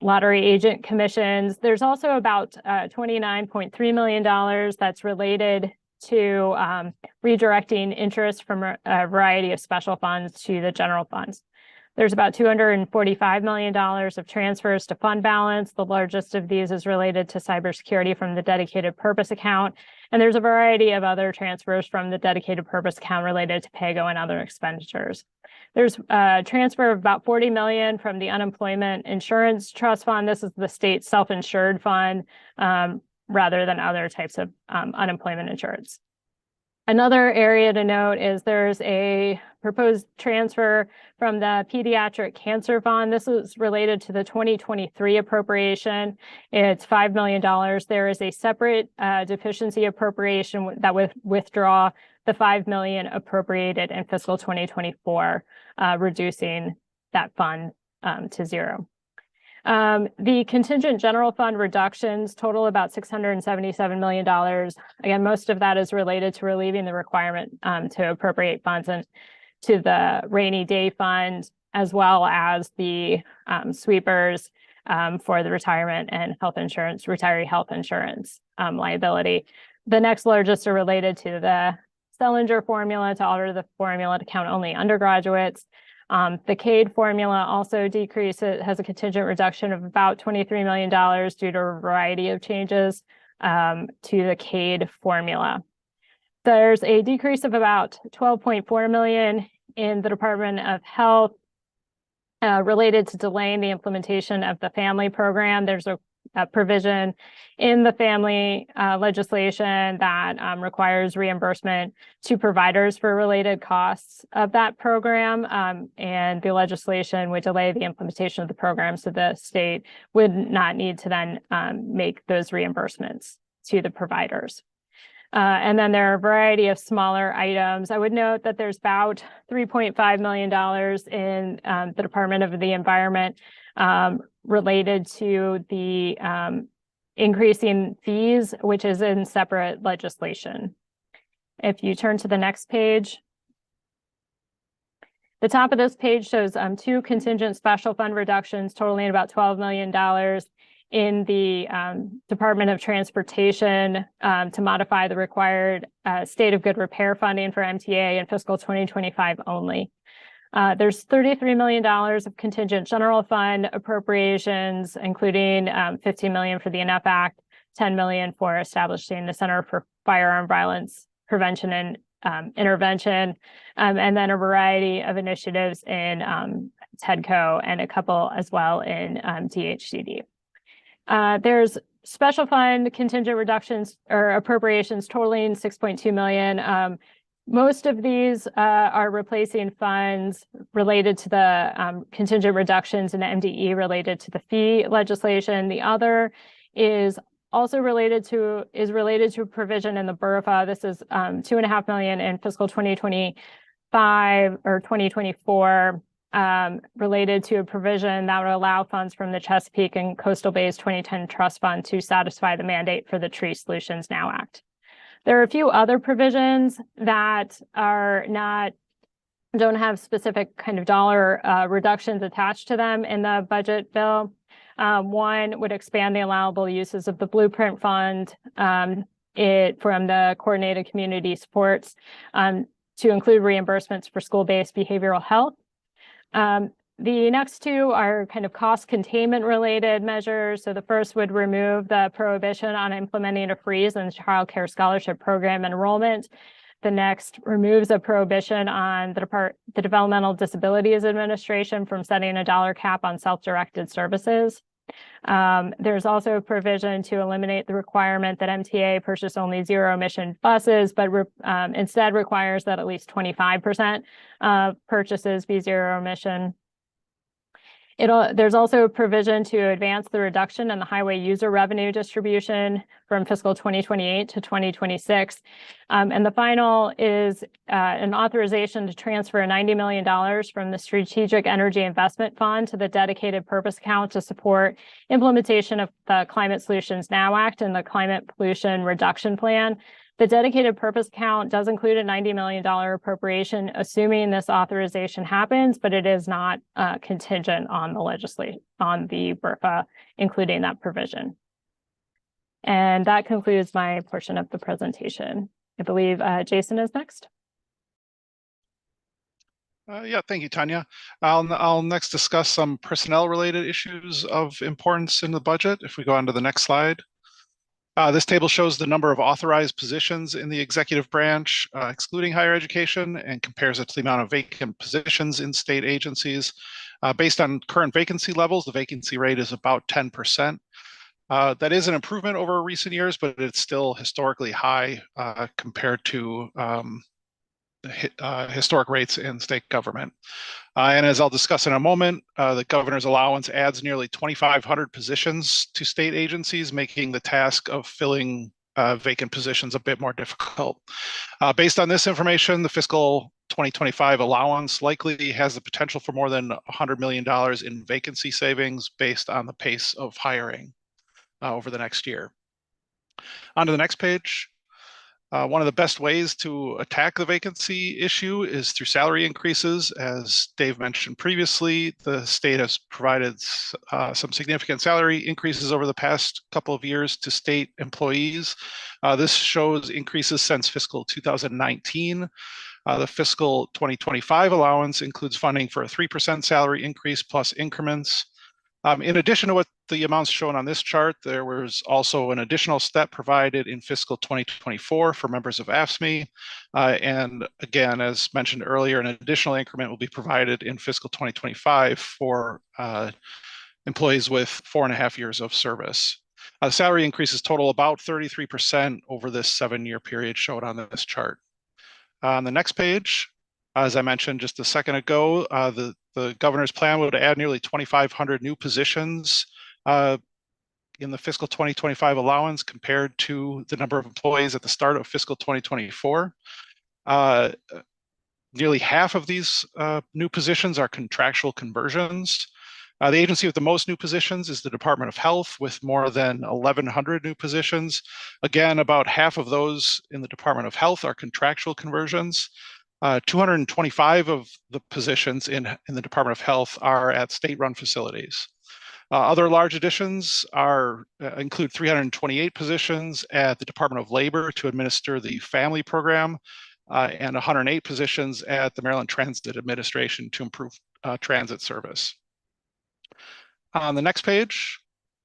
E: lottery agent commissions. There's also about $29.3 million that's related to redirecting interest from a variety of special funds to the general funds. There's about $245 million of transfers to fund balance. The largest of these is related to cybersecurity from the dedicated purpose account. And there's a variety of other transfers from the dedicated purpose account related to PAYGO and other expenditures. There's a transfer of about $40 million from the Unemployment Insurance Trust Fund. This is the state self-insured fund rather than other types of unemployment insurance. Another area to note is there's a proposed transfer from the Pediatric Cancer Fund. This is related to the 2023 appropriation. It's $5 million. There is a separate deficiency appropriation that would withdraw the $5 million appropriated in fiscal 2024, reducing that fund to zero. The contingent general fund reductions total about $677 million. Again, most of that is related to relieving the requirement to appropriate funds to the rainy day fund, as well as the sweepers for the retirement and health insurance, retiree health insurance liability. The next largest are related to the Selinger formula to alter the formula to count only undergraduates. The CADE formula also decreases, has a contingent reduction of about $23 million due to a variety of changes to the CADE formula. There's a decrease of about $12.4 million in the Department of Health related to delaying the implementation of the family program. There's a provision in the family legislation that requires reimbursement to providers for related costs of that program. And the legislation would delay the implementation of the program, so the state would not need to then make those reimbursements to the providers. And then there are a variety of smaller items. I would note that there's about $3.5 million in the Department of the Environment related to the increasing fees, which is in separate legislation. If you turn to the next page, the top of this page shows two contingent special fund reductions totaling about $12 million in the Department of Transportation to modify the required state of good repair funding for MTA in fiscal 2025 only. There's $33 million of contingent general fund appropriations, including $15 million for the Enough Act, $10 million for establishing the Center for Firearm Violence Prevention and Intervention, and then a variety of initiatives in TEDCO and a couple as well in DHCD. There's special fund contingent reductions or appropriations totaling $6.2 million. Most of these are replacing funds related to the contingent reductions in the MDE related to the fee legislation. The other is also related to a provision in the BRFA. This is $2.5 million in fiscal 2025 or 2024. Related to a provision that would allow funds from the Chesapeake and Coastal Bays 2010 Trust Fund to satisfy the mandate for the Tree Solutions Now Act. There are a few other provisions that don't have specific kind of dollar reductions attached to them in the budget bill. One would expand the allowable uses of the Blueprint Fund from the Coordinated Community Supports to include reimbursements for school-based behavioral health. The next two are kind of cost containment related measures. So the first would remove the prohibition on implementing a freeze in child care scholarship program enrollment. The next removes a prohibition on the Developmental Disabilities Administration from setting a dollar cap on self-directed services. There's also a provision to eliminate the requirement that MTA purchase only zero-emission buses, but instead requires that at least 25% of purchases be zero-emission. There's also a provision to advance the reduction in the highway user revenue distribution from fiscal 2028 to 2026. And the final is an authorization to transfer $90 million from the Strategic Energy Investment Fund to the dedicated purpose account to support implementation of the Climate Solutions Now Act and the Climate Pollution Reduction Plan. The dedicated purpose account does include a $90 million appropriation, assuming this authorization happens, but it is not contingent on the BRFA, including that provision. And that concludes my portion of the presentation. I believe Jason is next.
F: Yeah, thank you, Tanya. I'll next discuss some personnel-related issues of importance in the budget. If we go on to the next slide. This table shows the number of authorized positions in the executive branch, excluding higher education, and compares it to the amount of vacant positions in state agencies. Based on current vacancy levels, the vacancy rate is about 10%. That is an improvement over recent years, but it's still historically high compared to historic rates in state government. And as I'll discuss in a moment, the governor's allowance adds nearly 2,500 positions to state agencies, making the task of filling vacant positions a bit more difficult. Based on this information, the fiscal 2025 allowance likely has the potential for more than $100 million in vacancy savings based on the pace of hiring over the next year. On to the next page. One of the best ways to attack the vacancy issue is through salary increases. As Dave mentioned previously, the state has provided some significant salary increases over the past couple of years to state employees. This shows increases since fiscal 2019. The fiscal 2025 allowance includes funding for a 3% salary increase plus increments. In addition to what the amounts shown on this chart, there was also an additional step provided in fiscal 2024 for members of AFSCME. And again, as mentioned earlier, an additional increment will be provided in fiscal 2025 for employees with 4.5 years of service. Salary increases total about 33% over this 7-year period showed on this chart. On the next page, as I mentioned just a second ago, the governor's plan would add nearly 2,500 new positions in the fiscal 2025 allowance compared to the number of employees at the start of fiscal 2024. Nearly half of these new positions are contractual conversions. The agency with the most new positions is the Department of Health, with more than 1,100 new positions. Again, about half of those in the Department of Health are contractual conversions. 225 of the positions in the Department of Health are at state-run facilities. Other large additions include 328 positions at the Department of Labor to administer the family program, and 108 positions at the Maryland Transit Administration to improve transit service. On the next page,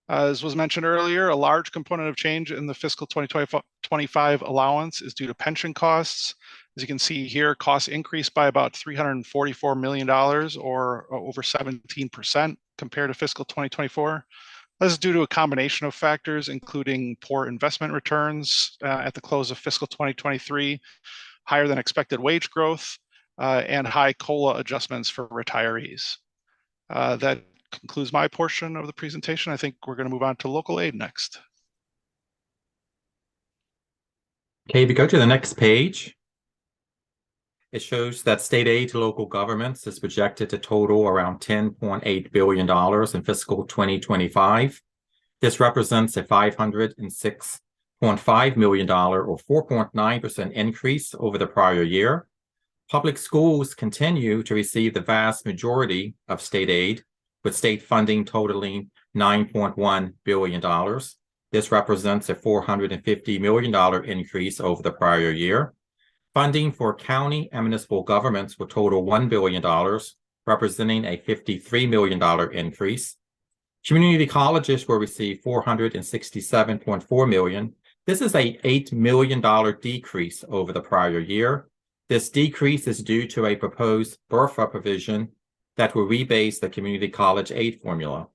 F: as was mentioned earlier, a large component of change in the fiscal 2025 allowance is due to pension costs. As you can see here, costs increased by about $344 million, or over 17% compared to fiscal 2024. This is due to a combination of factors, including poor investment returns at the close of fiscal 2023, higher than expected wage growth, and high COLA adjustments for retirees. That concludes my portion of the presentation. I think we're going to move on to local aid next.
G: Okay, if you go to the next page, it shows that state aid to local governments is projected to total around $10.8 billion in fiscal 2025. This represents a $506.5 million or 4.9% increase over the prior year. Public schools continue to receive the vast majority of state aid, with state funding totaling $9.1 billion. This represents a $450 million increase over the prior year. Funding for county and municipal governments will total $1 billion, representing a $53 million increase. Community colleges will receive $467.4 million. This is an $8 million decrease over the prior year. This decrease is due to a proposed BRFA provision that will rebase the community college aid formula.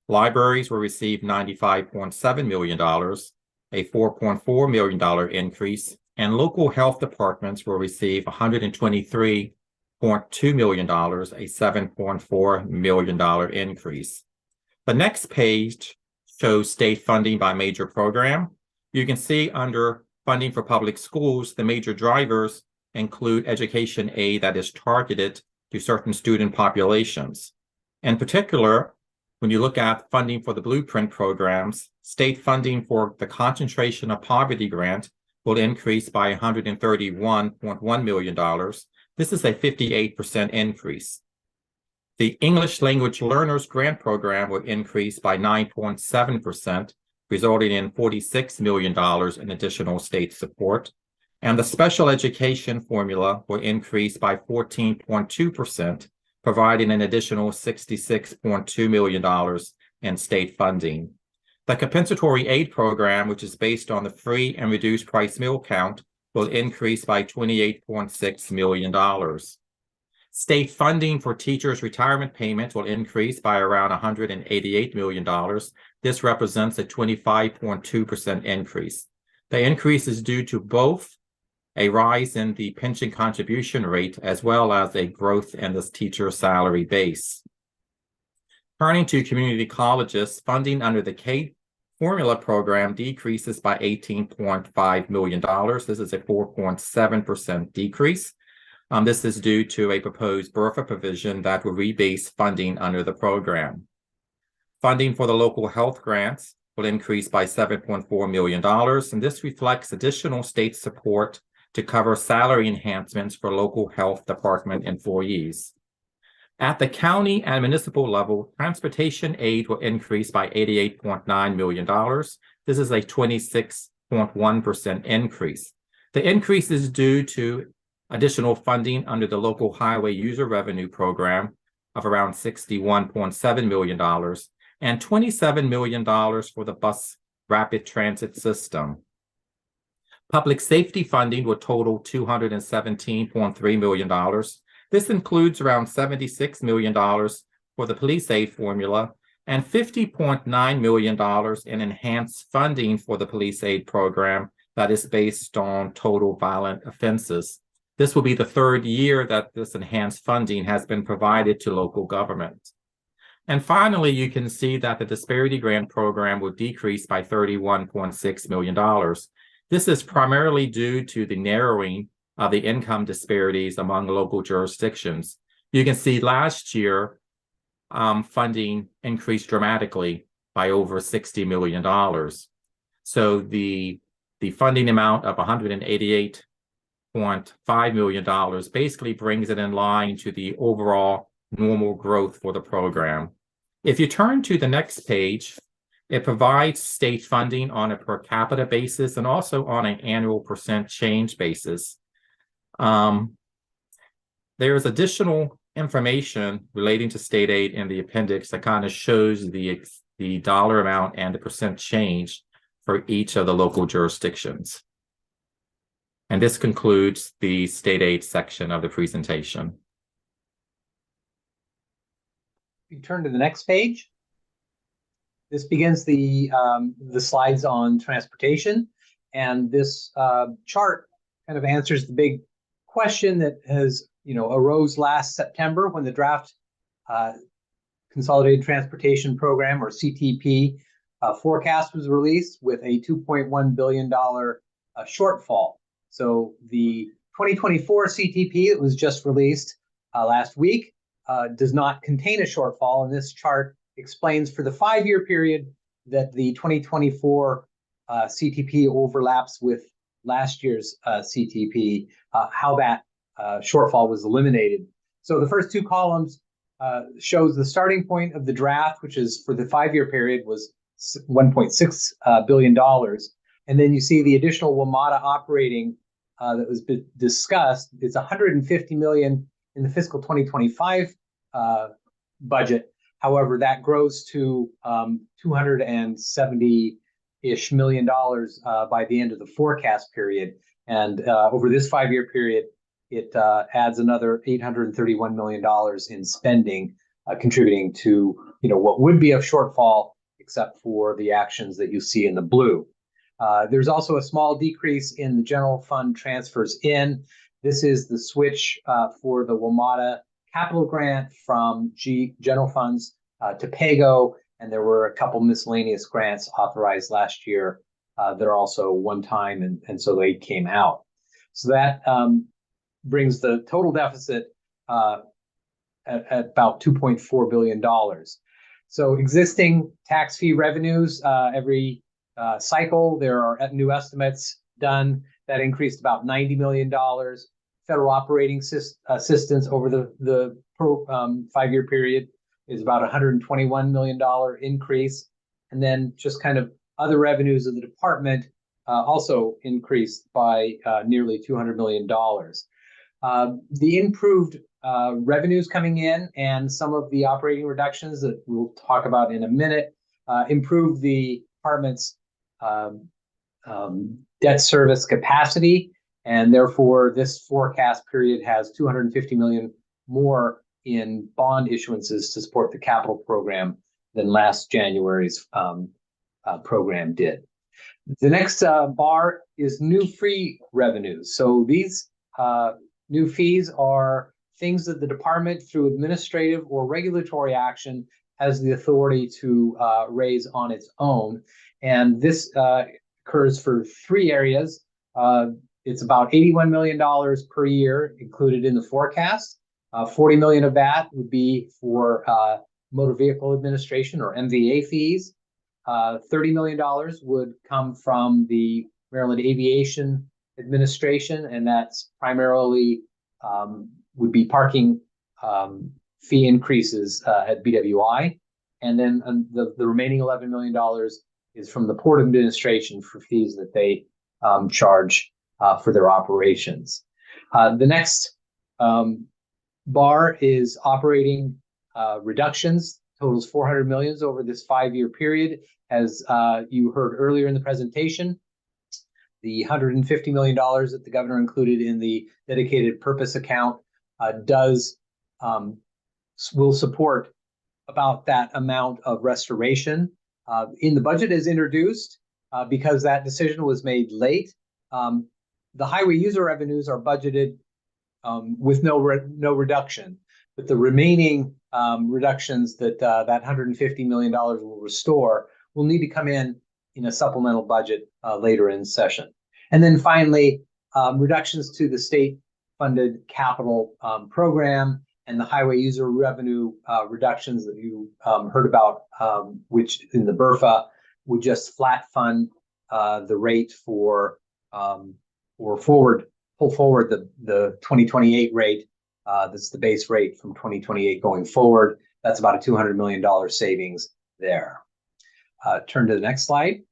G: Libraries will receive $95.7 million, a $4.4 million increase, and local health departments will receive $123.2 million, a $7.4 million increase. The next page shows state funding by major program. You can see under funding for public schools, the major drivers include education aid that is targeted to certain student populations. In particular, when you look at funding for the Blueprint programs, state funding for the Concentration of Poverty grant will increase by $131.1 million. This is a 58% increase. The English Language Learners Grant Program will increase by 9.7%, resulting in $46 million in additional state support. And the Special Education Formula will increase by 14.2%, providing an additional $66.2 million in state funding. The Compensatory Aid Program, which is based on the free and reduced price meal count, will increase by $28.6 million. State funding for teachers' retirement payments will increase by around $188 million. This represents a 25.2% increase. The increase is due to both a rise in the pension contribution rate as well as a growth in this teacher salary base. Turning to community colleges, funding under the K formula program decreases by $18.5 million. This is a 4.7% decrease. This is due to a proposed BRFA provision that will rebase funding under the program. Funding for the local health grants will increase by $7.4 million, and this reflects additional state support to cover salary enhancements for local health department employees. At the county and municipal level, transportation aid will increase by $88.9 million. This is a 26.1% increase. The increase is due to additional funding under the local highway user revenue program of around $61.7 million, and $27 million for the bus rapid transit system. Public safety funding will total $217.3 million. This includes around $76 million for the police aid formula and $50.9 million in enhanced funding for the police aid program that is based on total violent offenses. This will be the third year that this enhanced funding has been provided to local government. And finally, you can see that the disparity grant program will decrease by $31.6 million. This is primarily due to the narrowing of the income disparities among local jurisdictions. You can see last year, funding increased dramatically by over $60 million. So the funding amount of $188.5 million basically brings it in line to the overall normal growth for the program. If you turn to the next page, it provides state funding on a per capita basis and also on an annual percent change basis. There's additional information relating to state aid in the appendix that kind of shows the dollar amount and the percent change for each of the local jurisdictions. And this concludes the state aid section of the presentation.
H: We turn to the next page. This begins the slides on transportation, and this chart kind of answers the big question that has arose last September when the draft Consolidated Transportation Program, or CTP, forecast was released with a $2.1 billion shortfall. So the 2024 CTP that was just released last week does not contain a shortfall, and this chart explains for the 5-year period that the 2024 CTP overlaps with last year's CTP, how that shortfall was eliminated. So the first two columns shows the starting point of the draft, which is for the 5-year period was $1.6 billion. And then you see the additional WMATA operating that was discussed. It's $150 million in the fiscal 2025 budget. However, that grows to $270-ish million by the end of the forecast period. And over this 5-year period, it adds another $831 million in spending, contributing to what would be a shortfall, except for the actions that you see in the blue. There's also a small decrease in the general fund transfers in. This is the switch for the WMATA capital grant from general funds to PAYGO, and there were a couple miscellaneous grants authorized last year that are also one-time, and so they came out. So that brings the total deficit at about $2.4 billion. So existing tax fee revenues, every cycle, there are new estimates done that increased about $90 million. Federal operating assistance over the 5-year period is about $121 million increase. And then just kind of other revenues of the department also increased by nearly $200 million. The improved revenues coming in and some of the operating reductions that we'll talk about in a minute improved the department's debt service capacity, and therefore this forecast period has $250 million more in bond issuances to support the capital program than last January's program did. The next bar is new fee revenues. So these new fees are things that the department, through administrative or regulatory action, has the authority to raise on its own. And this occurs for 3 areas. It's about $81 million per year included in the forecast. $40 million of that would be for motor vehicle administration, or MVA fees. $30 million would come from the Maryland Aviation Administration, and that's primarily would be parking fee increases at BWI. And then the remaining $11 million is from the Port Administration for fees that they charge for their operations. The next bar is operating reductions. totals 400 million over this 5-year period. As you heard earlier in the presentation, the $150 million that the governor included in the dedicated purpose account will support about that amount of restoration. In the budget as introduced, because that decision was made late, the highway user revenues are budgeted with no reduction, but the remaining reductions that that $150 million will restore will need to come in a supplemental budget later in session. And then finally, reductions to the state-funded capital program and the highway user revenue reductions that you heard about, which in the BRFA would just flat fund the rate for pull forward the 2028 rate. That's the base rate from 2028 going forward. That's about a $200 million savings there. Turn to the next slide.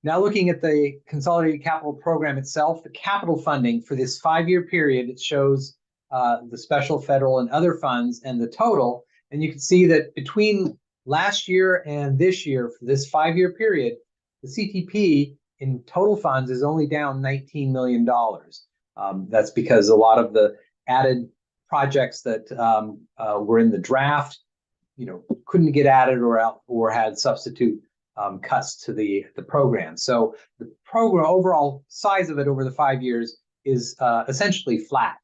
H: Now looking at the consolidated capital program itself, the capital funding for this 5-year period, it shows the special federal and other funds and the total. And you can see that between last year and this year, for this 5-year period, the CTP in total funds is only down $19 million. That's because a lot of the added projects that were in the draft, couldn't get added or had substitute cuts to the program. So the program overall size of it over the 5 years is essentially flat.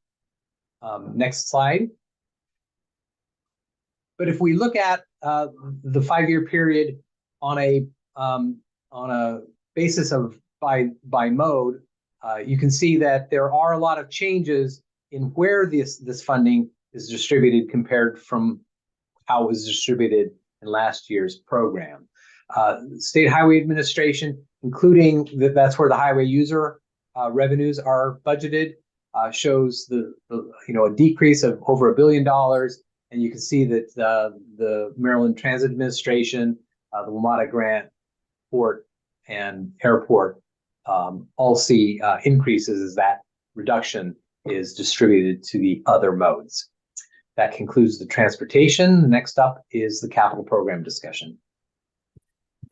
H: Next slide. But if we look at the 5-year period on a basis of by mode, you can see that there are a lot of changes in where this funding is distributed compared from how it was distributed in last year's program. State Highway Administration, including that's where the highway user revenues are budgeted, shows a decrease of over $1 billion. And you can see that the Maryland Transit Administration, the WMATA grant, port, and airport all see increases as that reduction is distributed to the other modes. That concludes the transportation. Next up is the capital program discussion.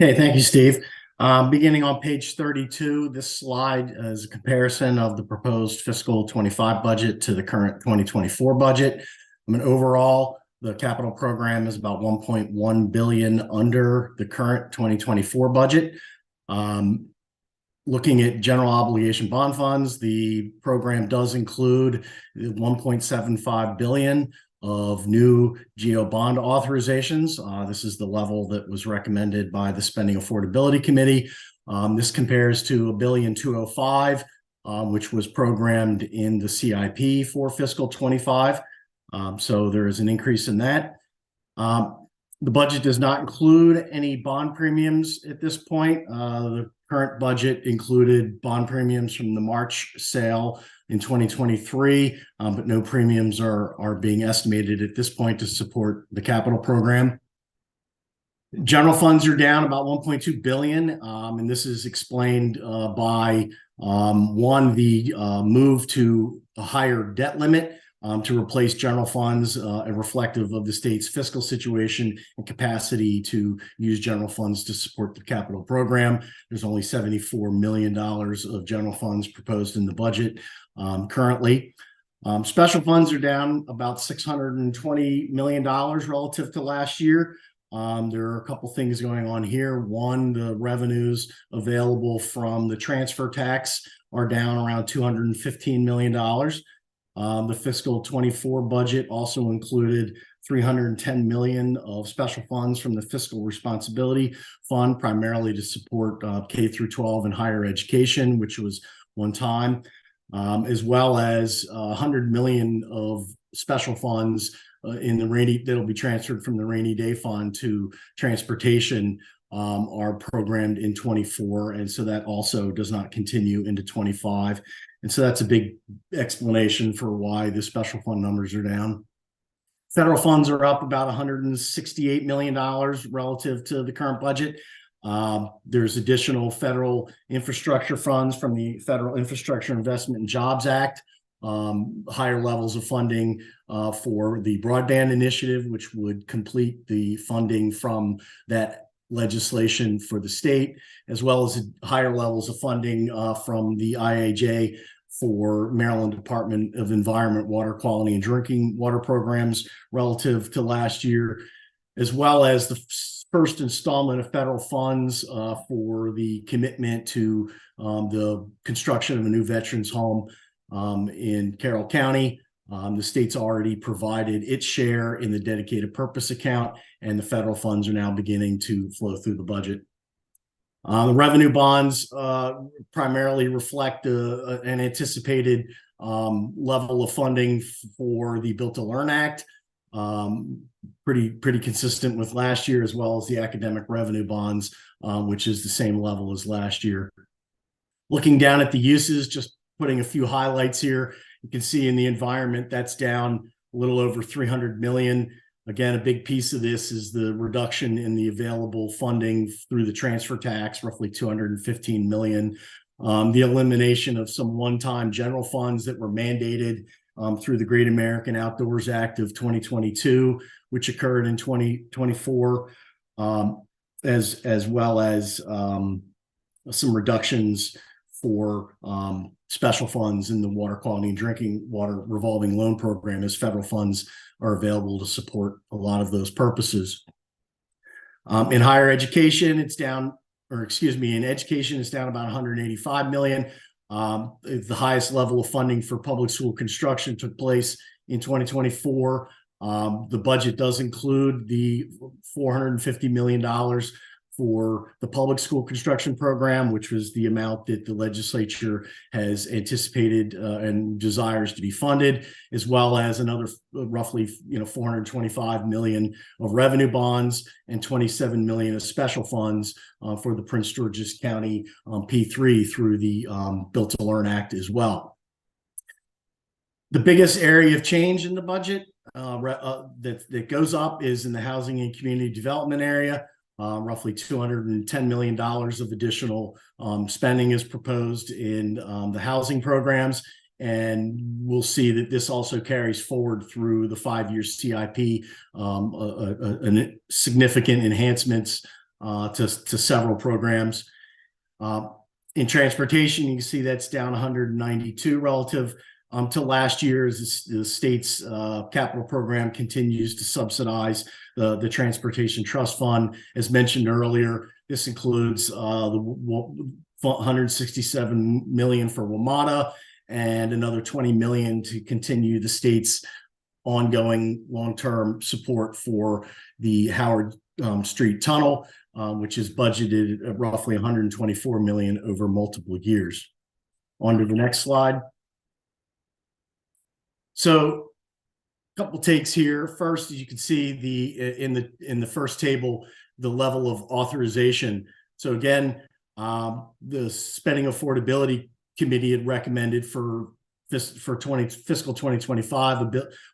I: Okay, thank you, Steve. Beginning on page 32, this slide is a comparison of the proposed fiscal 25 budget to the current 2024 budget. Overall, the capital program is about 1.1 billion under the current 2024 budget. Looking at general obligation bond funds, the program does include 1.75 billion of new GO bond authorizations. This is the level that was recommended by the Spending Affordability Committee. This compares to $1.205 billion, which was programmed in the CIP for fiscal 25. So there is an increase in that. The budget does not include any bond premiums at this point. The current budget included bond premiums from the March sale in 2023, but no premiums are being estimated at this point to support the capital program. General funds are down about 1.2 billion, and this is explained by the move to a higher debt limit to replace general funds, reflective of the state's fiscal situation and capacity to use general funds to support the capital program. There's only $74 million of general funds proposed in the budget currently. Special funds are down about $620 million relative to last year. There are a couple things going on here. One, the revenues available from the transfer tax are down around $215 million. The fiscal 24 budget also included $310 million of special funds from the Fiscal Responsibility Fund, primarily to support K through 12 and higher education, which was one time, as well as $100 million of special funds that'll be transferred from the rainy day fund to transportation are programmed in 24, and so that also does not continue into 25. And so that's a big explanation for why the special fund numbers are down. Federal funds are up about $168 million relative to the current budget. There's additional federal infrastructure funds from the Federal Infrastructure Investment and Jobs Act higher levels of funding for the broadband initiative, which would complete the funding from that legislation for the state, as well as higher levels of funding from the IAJ for Maryland Department of Environment, Water Quality and Drinking Water programs relative to last year, as well as the first installment of federal funds for the commitment to the construction of a new veterans home in Carroll County. The state's already provided its share in the dedicated purpose account, and the federal funds are now beginning to flow through the budget. The revenue bonds primarily reflect an anticipated level of funding for the Built to Learn Act, pretty consistent with last year, as well as the academic revenue bonds, which is the same level as last year. Looking down at the uses, just putting a few highlights here, you can see in the environment that's down a little over 300 million. Again, a big piece of this is the reduction in the available funding through the transfer tax, roughly 215 million. The elimination of some one-time general funds that were mandated through the Great American Outdoors Act of 2022, which occurred in 2024, as well as some reductions for special funds in the water quality and drinking water revolving loan program, as federal funds are available to support a lot of those purposes. In higher education, it's down, or excuse me, in education, it's down about 185 million. The highest level of funding for public school construction took place in 2024. The budget does include the $450 million for the public school construction program, which was the amount that the legislature has anticipated and desires to be funded, as well as another roughly 425 million of revenue bonds and 27 million of special funds for the Prince George's County P3 through the Built to Learn Act as well. The biggest area of change in the budget that goes up is in the housing and community development area. Roughly $210 million of additional spending is proposed in the housing programs. And we'll see that this also carries forward through the 5-year CIP, significant enhancements to several programs. In transportation, you can see that's down 192 relative to last year, as the state's capital program continues to subsidize the Transportation Trust Fund. As mentioned earlier, this includes the 167 million for WMATA and another 20 million to continue the state's ongoing long-term support for the Howard Street Tunnel, which is budgeted at roughly 124 million over multiple years. On to the next slide. So a couple takes here. First, as you can see in the first table, the level of authorization. So again, the Spending Affordability Committee had recommended for fiscal 2025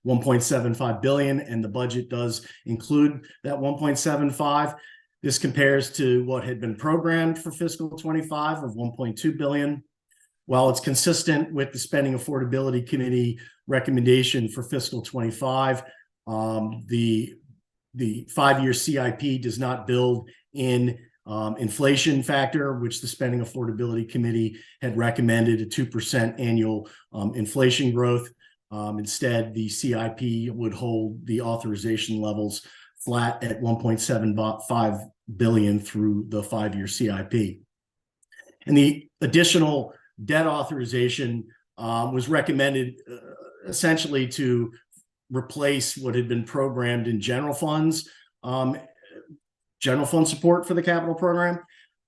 I: $1.75 billion, and the budget does include that 1.75. This compares to what had been programmed for fiscal 25 of 1.2 billion. While it's consistent with the Spending Affordability Committee recommendation for fiscal 25, the 5-year CIP does not build in inflation factor, which the Spending Affordability Committee had recommended a 2% annual inflation growth. Instead, the CIP would hold the authorization levels flat at 1.75 billion through the 5-year CIP. And the additional debt authorization was recommended essentially to replace what had been programmed in general funds, general fund support for the capital program.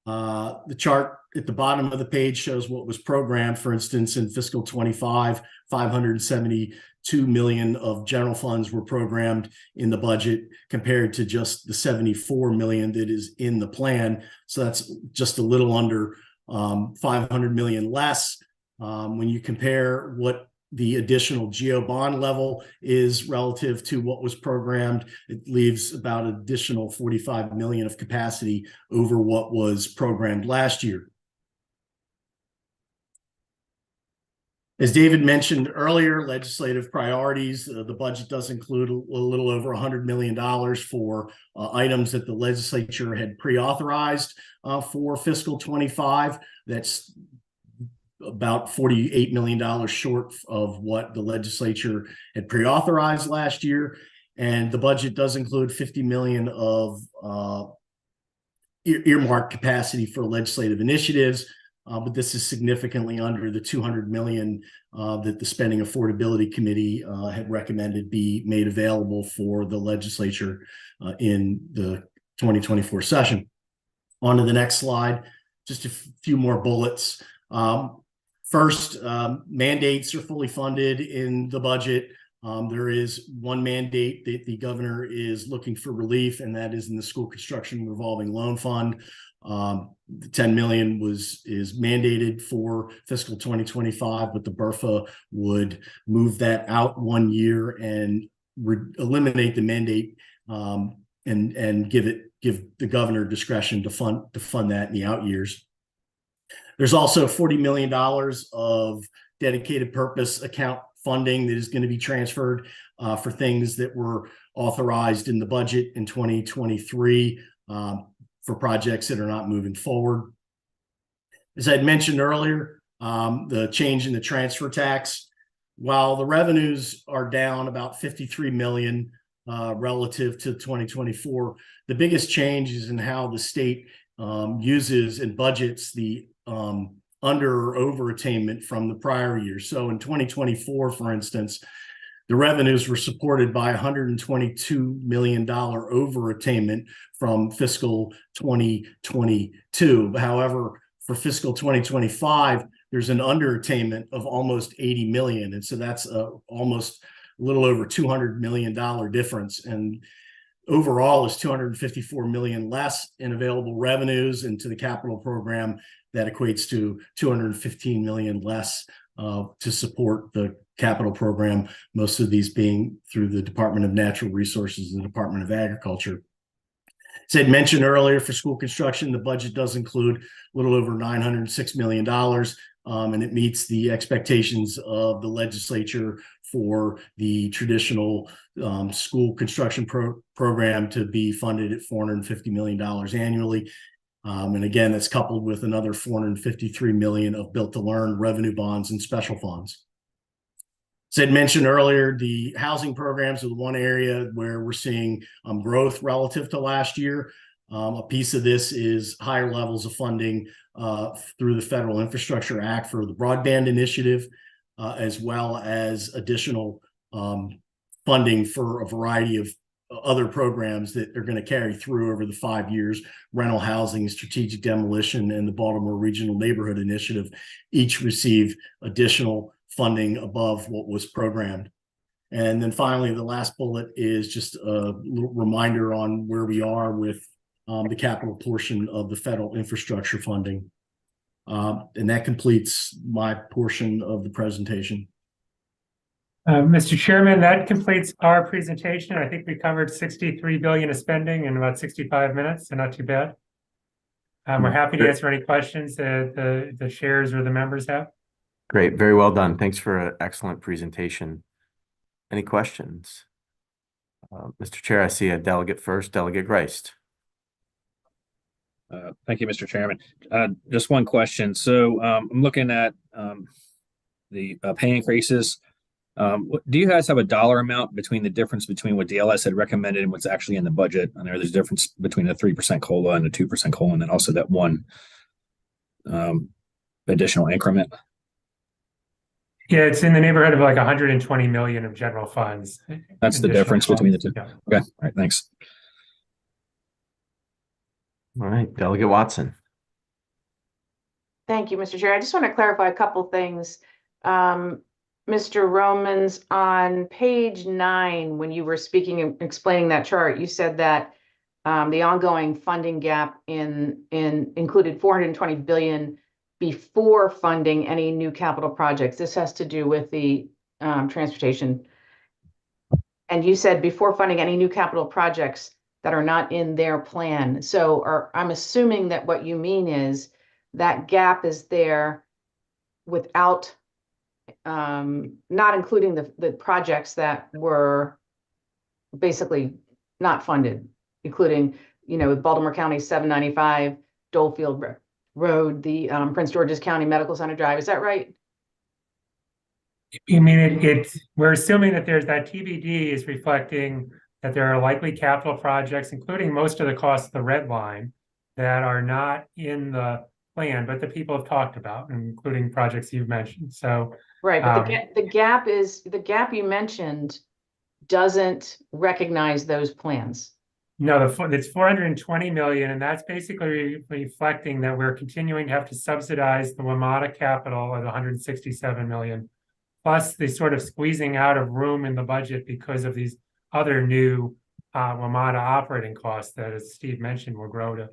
I: The chart at the bottom of the page shows what was programmed. For instance, in fiscal 25, 572 million of general funds were programmed in the budget compared to just the 74 million that is in the plan. So that's just a little under 500 million less. When you compare what the additional GEO bond level is relative to what was programmed, it leaves about an additional 45 million of capacity over what was programmed last year. As David mentioned earlier, legislative priorities, the budget does include a little over $100 million for items that the legislature had pre-authorized for fiscal 25. That's about $48 million short of what the legislature had pre-authorized last year. And the budget does include $50 million of earmarked capacity for legislative initiatives. But this is significantly under the $200 million that the Spending Affordability Committee had recommended be made available for the legislature in the 2024 session. On to the next slide, just a few more bullets. First, mandates are fully funded in the budget. There is one mandate that the governor is looking for relief, and that is in the school construction revolving loan fund. The 10 million is mandated for fiscal 2025, but the BRFA would move that out 1 year and eliminate the mandate and give the governor discretion to fund that in the out years. There's also $40 million of dedicated purpose account funding that is going to be transferred for things that were authorized in the budget in 2023 for projects that are not moving forward. As I had mentioned earlier, the change in the transfer tax, while the revenues are down about 53 million relative to 2024, the biggest change is in how the state uses and budgets the under or over attainment from the prior year. So in 2024, for instance, the revenues were supported by $122 million over attainment from fiscal 2022. However, for fiscal 2025, there's an under attainment of almost 80 million. And so that's almost a little over $200 million difference. And overall is 254 million less in available revenues, and to the capital program, that equates to 215 million less to support the capital program, most of these being through the Department of Natural Resources and the Department of Agriculture. As I had mentioned earlier, for school construction, the budget does include a little over $906 million, and it meets the expectations of the legislature for the traditional school construction program to be funded at $450 million annually. And again, that's coupled with another $453 million of Built to Learn revenue bonds and special funds. As I had mentioned earlier, the housing programs are the one area where we're seeing growth relative to last year. A piece of this is higher levels of funding through the Federal Infrastructure Act for the broadband initiative, as well as additional funding for a variety of other programs that are going to carry through over the 5 years. Rental housing, strategic demolition, and the Baltimore Regional Neighborhood Initiative each receive additional funding above what was programmed. And then finally, the last bullet is just a little reminder on where we are with the capital portion of the federal infrastructure funding. And that completes my portion of the presentation.
C: Mr. Chairman, that completes our presentation. I think we covered 63 billion of spending in about 65 minutes, so not too bad. We're happy to answer any questions that the chairs or the members have.
A: Great, very well done. Thanks for an excellent presentation. Any questions? Mr. Chair, I see a delegate first, Delegate Grist.
J: Thank you, Mr. Chairman. Just one question. So I'm looking at the pay increases. Do you guys have a dollar amount between the difference between what DLS had recommended and what's actually in the budget? I know there's a difference between the 3% COLA and the 2% COLA, and then also that one additional increment.
C: Yeah, it's in the neighborhood of like 120 million of general funds.
J: That's the difference between the two.
C: Yeah.
J: Okay, all right, thanks.
A: All right, Delegate Watson.
K: Thank you, Mr. Chair. I just want to clarify a couple things. Mr. Romans, on page 9, when you were speaking and explaining that chart, you said that the ongoing funding gap included 420 billion before funding any new capital projects. This has to do with the transportation. And you said before funding any new capital projects that are not in their plan. So I'm assuming that what you mean is that gap is there without not including the projects that were basically not funded, including, Baltimore County 795, Dolefield Road, the Prince George's County Medical Center Drive. Is that right?
C: You mean we're assuming that there's that TBD is reflecting that there are likely capital projects, including most of the costs of the red line, that are not in the plan, but the people have talked about, including projects you've mentioned. So
K: right, but the gap you mentioned doesn't recognize those plans.
C: no, it's 420 million, and that's basically reflecting that we're continuing to have to subsidize the WMATA capital at 167 million, plus the sort of squeezing out of room in the budget because of these other new WMATA operating costs that, as Steve mentioned, will grow to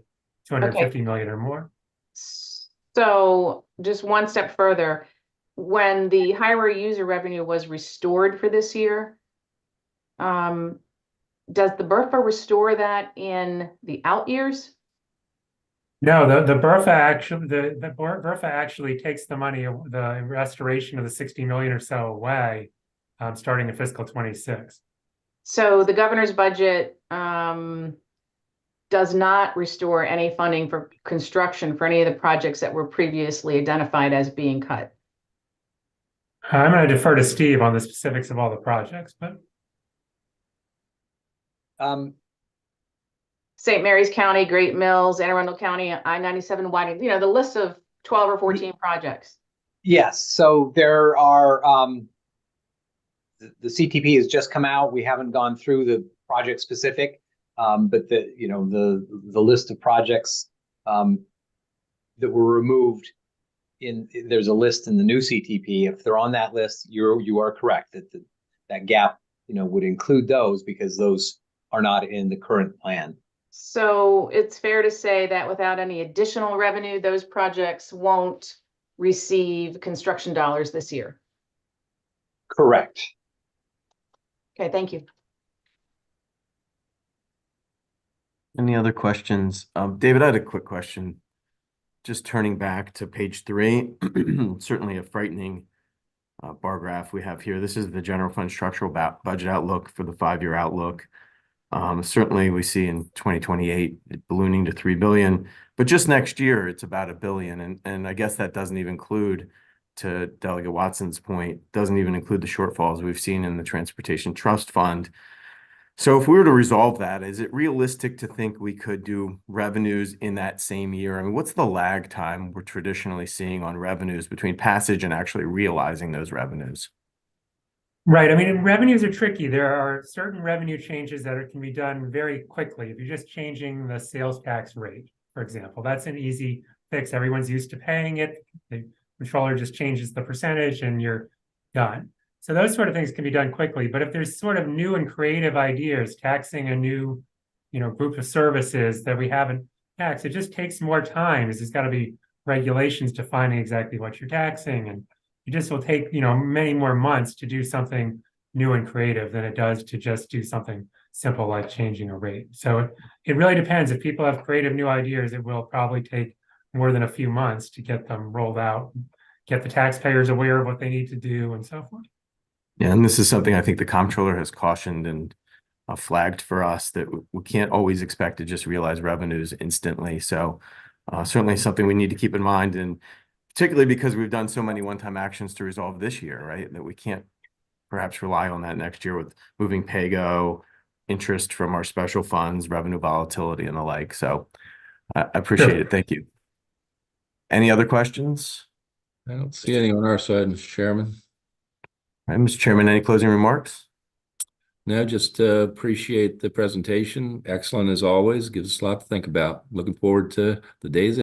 C: 250 million or more.
K: So just one step further, when the highway user revenue was restored for this year, does the BRFA restore that in the out years?
C: No, the BRFA actually, the BRFA actually takes the money, the restoration of the 60 million or so away, starting in fiscal 26.
K: So the governor's budget does not restore any funding for construction for any of the projects that were previously identified as being cut.
C: I'm going to defer to Steve on the specifics of all the projects, but
K: St. Mary's County, Great Mills, Anne Arundel County, I-97 widening, the list of 12 or 14 projects.
H: Yes, so there are, the CTP has just come out. We haven't gone through the project specific, but the list of projects that were removed there's a list in the new CTP. If they're on that list, you are correct that that gap, would include those because those are not in the current plan.
K: So it's fair to say that without any additional revenue, those projects won't receive construction dollars this year.
H: Correct.
K: Okay, thank you.
A: Any other questions? David, I had a quick question. Just turning back to page 3, certainly a frightening bar graph we have here. This is the general fund structural budget outlook for the 5-year outlook. Certainly we see in 2028 it ballooning to 3 billion, but just next year it's about $1 billion. And I guess that doesn't even include, to Delegate Watson's point, doesn't even include the shortfalls we've seen in the Transportation Trust Fund. So if we were to resolve that, is it realistic to think we could do revenues in that same year? I mean, what's the lag time we're traditionally seeing on revenues between passage and actually realizing those revenues?
C: right. I mean, revenues are tricky. There are certain revenue changes that can be done very quickly. If you're just changing the sales tax rate, for example, that's an easy fix. Everyone's used to paying it. The controller just changes the percentage and you're done. So those sort of things can be done quickly. But if there's sort of new and creative ideas, taxing a new, group of services that we haven't taxed, it just takes more time. There's got to be regulations defining exactly what you're taxing, and it just will take, many more months to do something new and creative than it does to just do something simple like changing a rate. So it really depends. If people have creative new ideas, it will probably take more than a few months to get them rolled out, get the taxpayers aware of what they need to do, and so forth.
A: Yeah, and this is something I think the comptroller has cautioned and flagged for us, that we can't always expect to just realize revenues instantly. So certainly something we need to keep in mind, and particularly because we've done so many one-time actions to resolve this year, right? That we can't perhaps rely on that next year with moving PAYGO, interest from our special funds, revenue volatility and the like. So I appreciate it. Thank you. Any other questions?
B: I don't see any on our side, Mr. Chairman.
A: All right, Mr. Chairman, any closing remarks?
B: No, just appreciate the presentation. Excellent as always. Gives us a lot to think about. Looking forward to the days